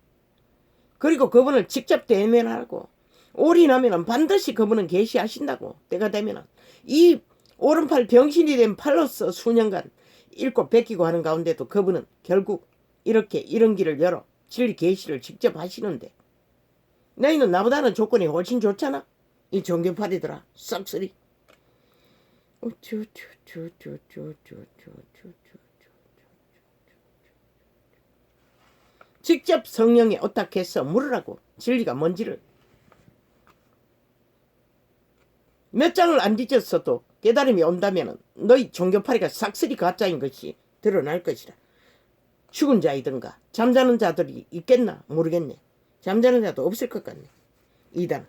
그리고 그분을 직접 대면하라고. 올인하면 반드시 그분은 계시하신다고. 때가 되면 이 오른팔 병신이 된 팔로서 수년간 읽고 베끼고 하는 가운데도 그분은 결국 이렇게 이런 길을 열어 진리 계시를 직접 하시는데, 너희는 나보다는 조건이 훨씬 좋잖아. 이 종교파리들아. 싹쓸이. 직접 성령에 어떻게해서 물으라고. 진리가 뭔지를. 몇 장을 안 뒤졌어도 깨달음이 온다면 너희 종교파리가 싹쓸이 가짜인 것이 드러날 것이라. 죽은 자이든가 잠자는 자들이 있겠나 모르겠네. 잠자는 자도 없을 것 같네. 이단.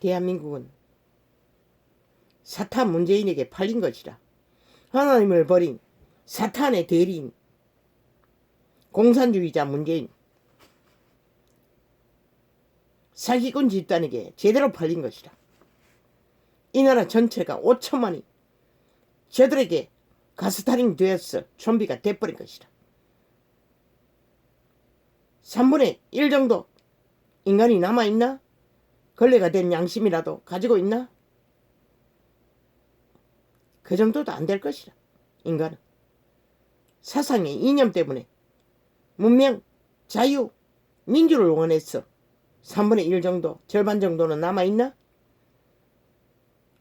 대한민국은 사탄 문재인에게 팔린 것이라. 하나님을 버린 사탄의 대리인 공산주의자 문재인, 사기꾼 집단에게 제대로 팔린 것이라. 이 나라 전체가 5천만이 저들에게 가스타링 되어서 좀비가 돼버린 것이라. 3분의 1 정도 인간이 남아있나? 걸레가 된 양심이라도 가지고 있나? 그 정도도 안 될 것이라. 인간은 사상의 이념 때문에 문명, 자유, 민주를 원했어. 3분의 1 정도, 절반 정도는 남아있나?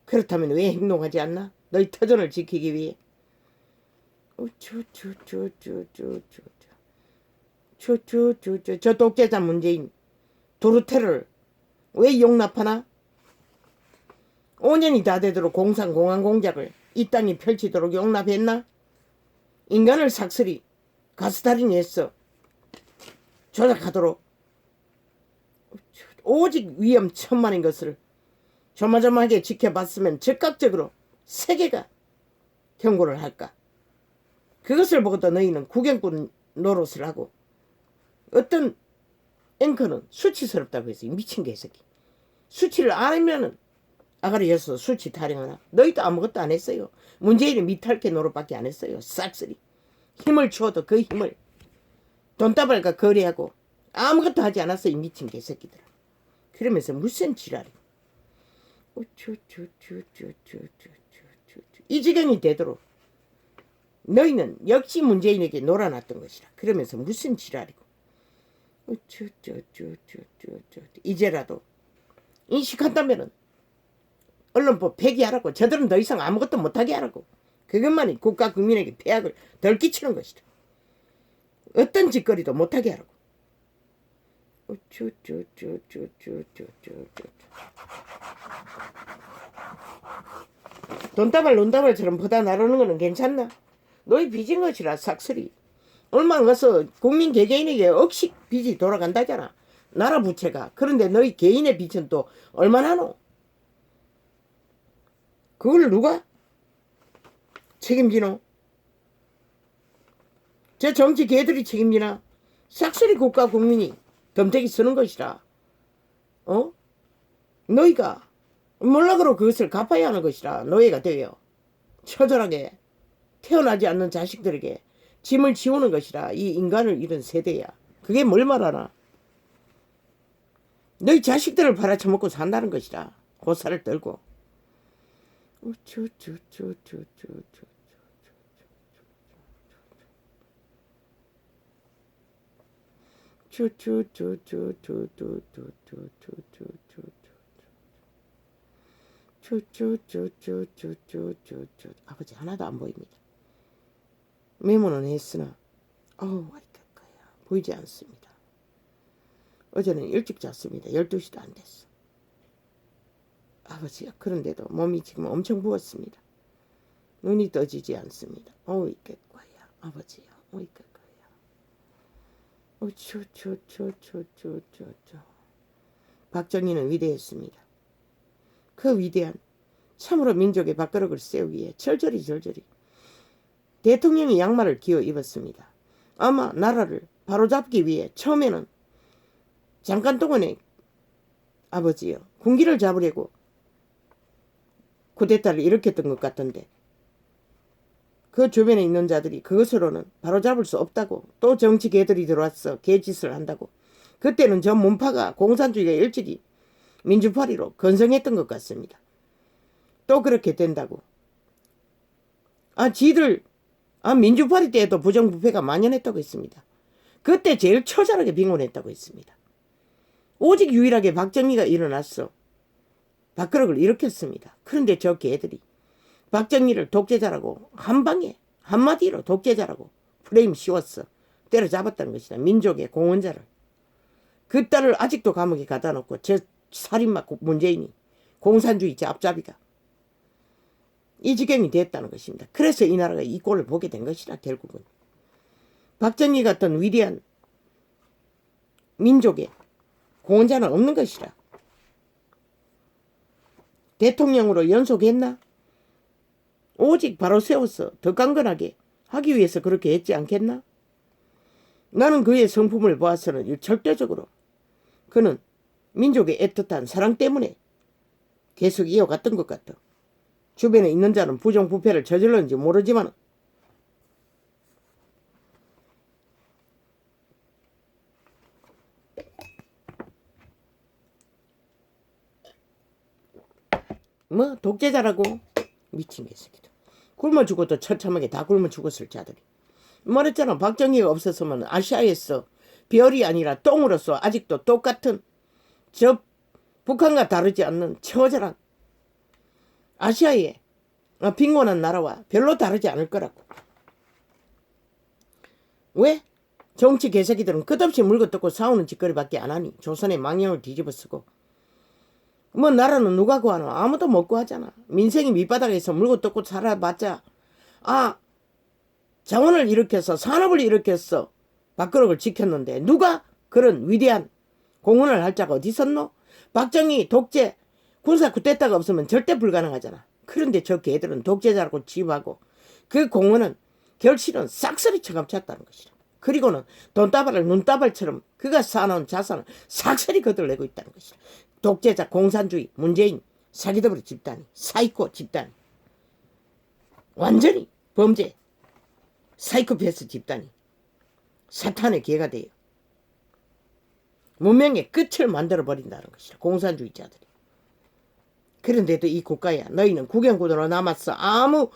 그렇다면 왜 행동하지 않나? 너희 터전을 지키기 위해. 저 독재자 문재인 도르테를 왜 용납하나? 5년이 다 되도록 공산 공안 공작을 이 땅에 펼치도록 용납했나? 인간을 삭슬이 가스타링했어. 조작하도록. 오직 위험천만인 것을 조마조마하게 지켜봤으면 즉각적으로 세계가 경고를 할까. 그것을 보고도 너희는 구경꾼 노릇을 하고, 어떤 앵커는 수치스럽다고 해서 미친 개새끼. 수치를 알면은 아가리에서 수치 타령하나. 너희도 아무것도 안 했어요. 문재인이 미탈게 노릇밖에 안 했어요. 싹쓸이. 힘을 주어도 그 힘을 돈다발과 거래하고 아무것도 하지 않았어. 이 미친 개새끼들. 그러면서 무슨 지랄이. 이 지경이 되도록 너희는 역시 문재인에게 놀아놨던 것이라. 그러면서 무슨 지랄이고. 이제라도 인식한다면은 언론법 폐기하라고. 저들은 더 이상 아무것도 못하게 하라고. 그것만이 국가 국민에게 폐악을 덜 끼치는 것이다. 어떤 짓거리도 못하게 하라고. 돈다발 논다발처럼 보다 나르는 거는 괜찮나? 너희 빚인 것이라. 삭슬이. 얼마 안 가서 국민 개개인에게 억씩 빚이 돌아간다잖아. 나라 부채가. 그런데 너희 개인의 빚은 또 얼마나 노? 그걸 누가 책임지노? 저 정치 개들이 책임지나? 싹쓸이 국가 국민이 덤태기 쓰는 것이라. 너희가 몰락으로 그것을 갚아야 하는 것이라. 노예가 되어 처절하게 태어나지 않는 자식들에게 짐을 지우는 것이라. 이 인간을 잃은 세대야. 그게 뭘 말하나? 너희 자식들을 팔아쳐먹고 산다는 것이라. 고사를 떨고. 아버지 하나도 안 보입니다. 메모는 했으나 보이지 않습니다. 어제는 일찍 잤습니다. 12시도 안 됐어. 아버지야, 그런데도 몸이 지금 엄청 부었습니다. 눈이 떠지지 않습니다. 이겠과야. 아버지야, 이겠과야. 박정희는 위대했습니다. 그 위대한 참으로 민족의 밥그릇을 세우기 위해 절절히 대통령이 양말을 기어 입었습니다. 아마 나라를 바로잡기 위해 처음에는 잠깐 동안에 아버지요 군기를 잡으려고 쿠데타를 일으켰던 것 같던데 그 주변에 있는 자들이 그것으로는 바로잡을 수 없다고 또 정치 개들이 들어와서 개짓을 한다고 그때는 저 문파가 공산주의가 일찍이 민주파리로 건성했던 것 같습니다. 또 그렇게 된다고 지들 민주파리 때에도 부정부패가 만연했다고 했습니다. 그때 제일 처절하게 빙곤했다고 했습니다. 오직 유일하게 박정희가 일어났어 밥그릇을 일으켰습니다. 그런데 저 개들이 박정희를 독재자라고 한방에 한마디로 독재자라고 프레임 씌웠어. 때려잡았다는 것이다. 민족의 공헌자를. 그 딸을 아직도 감옥에 가다 놓고 저 살인마 문재인이 공산주의자 앞잡이가 이 지경이 됐다는 것입니다. 그래서 이 나라가 이 꼴을 보게 된 것이다. 결국은 박정희 같은 위대한 민족의 공헌자는 없는 것이라. 대통령으로 연속했나? 오직 바로 세워서 더 강건하게 하기 위해서 그렇게 했지 않겠나? 나는 그의 성품을 보아서는 절대적으로 그는 민족의 애틋한 사랑 때문에 계속 이어갔던 것 같다. 주변에 있는 자는 부정부패를 저질렀는지 모르지만 독재자라고 미친 개새끼들. 굶어 죽어도 처참하게 다 굶어 죽었을 자들이. 말했잖아. 박정희가 없었으면 아시아에서 별이 아니라 똥으로서 아직도 똑같은 저 북한과 다르지 않는 처절한 아시아의 빈곤한 나라와 별로 다르지 않을 거라고. 왜? 정치 개새끼들은 끝없이 물고 뜯고 싸우는 짓거리밖에 안 하니 조선의 망령을 뒤집어쓰고 나라는 누가 구하노? 아무도 못 구하잖아. 민생이 밑바닥에서 물고 뜯고 살아봤자 자원을 일으켜서 산업을 일으켜서 밥그릇을 지켰는데 누가 그런 위대한 공헌을 할 자가 어디 있었노? 박정희 독재 군사 쿠데타가 없으면 절대 불가능하잖아. 그런데 저 개들은 독재자라고 지휘하고 그 공헌은 결실은 싹쓸이 처감찼다는 것이라. 그리고는 돈다발을 눈다발처럼 그가 쌓아놓은 자산을 싹쓸이 거들내고 있다는 것이라. 독재자 공산주의 문재인 사기더블 집단이 사이코 집단이 완전히 범죄 사이코패스 집단이 사탄의 개가 되어 문명의 끝을 만들어버린다는 것이라. 공산주의자들이. 그런데도 이 국가야 너희는 구경꾼으로 남았어. 아무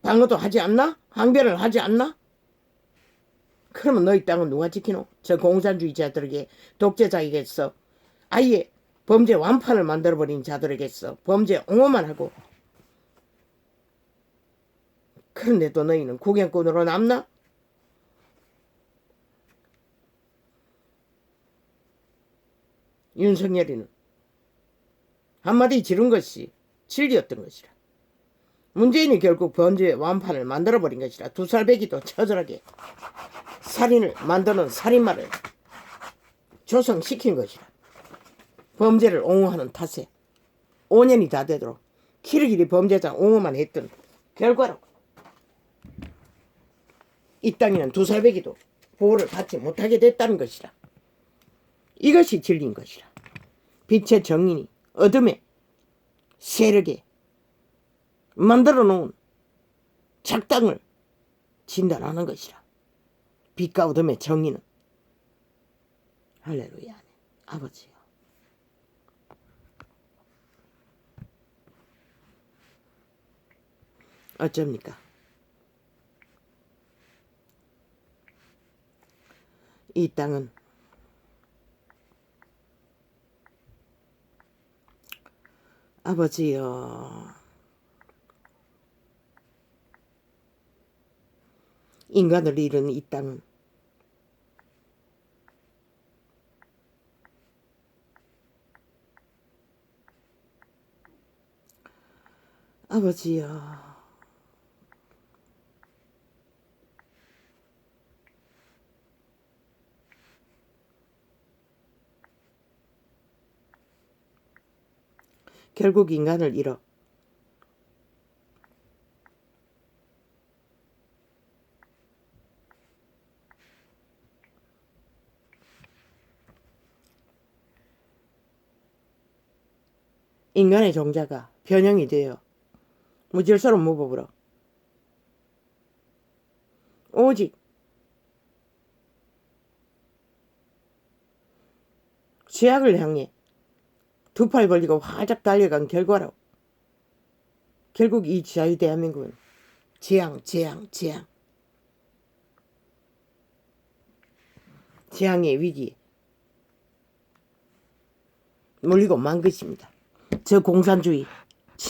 방어도 하지 않나? 항변을 하지 않나? 그러면 너희 땅은 누가 지키노? 저 공산주의자들에게 독재자에게서 아예 범죄 완판을 만들어버린 자들에게서 범죄 옹호만 하고 그런데도 너희는 구경꾼으로 남나? 윤석열이는 한마디 지른 것이 진리였던 것이라. 문재인이 결국 범죄 완판을 만들어버린 것이라. 두 살배기도 처절하게 살인을 만드는 살인마를 조성시킨 것이라. 범죄를 옹호하는 탓에 5년이 다 되도록 길이길이 범죄자 옹호만 했던 결과로 이 땅에는 두살배기도 보호를 받지 못하게 됐다는 것이라. 이것이 진리인 것이라. 빛의 정인이 어둠의 세력에 만들어 놓은 작당을 진단하는 것이라. 빛과 어둠의 정의는 할렐루야. 아버지요. 어쩝니까? 이 땅은 아버지요. 인간을 잃은 이 땅은 아버지요. 결국 인간을 잃어 인간의 종자가 변형이 되어 무질서로 무법으로 오직 죄악을 향해 두 팔 벌리고 활짝 달려간 결과로 결국 이 자유 대한민국은 재앙의 위기에 몰리고 만 것입니다. 저 공산주의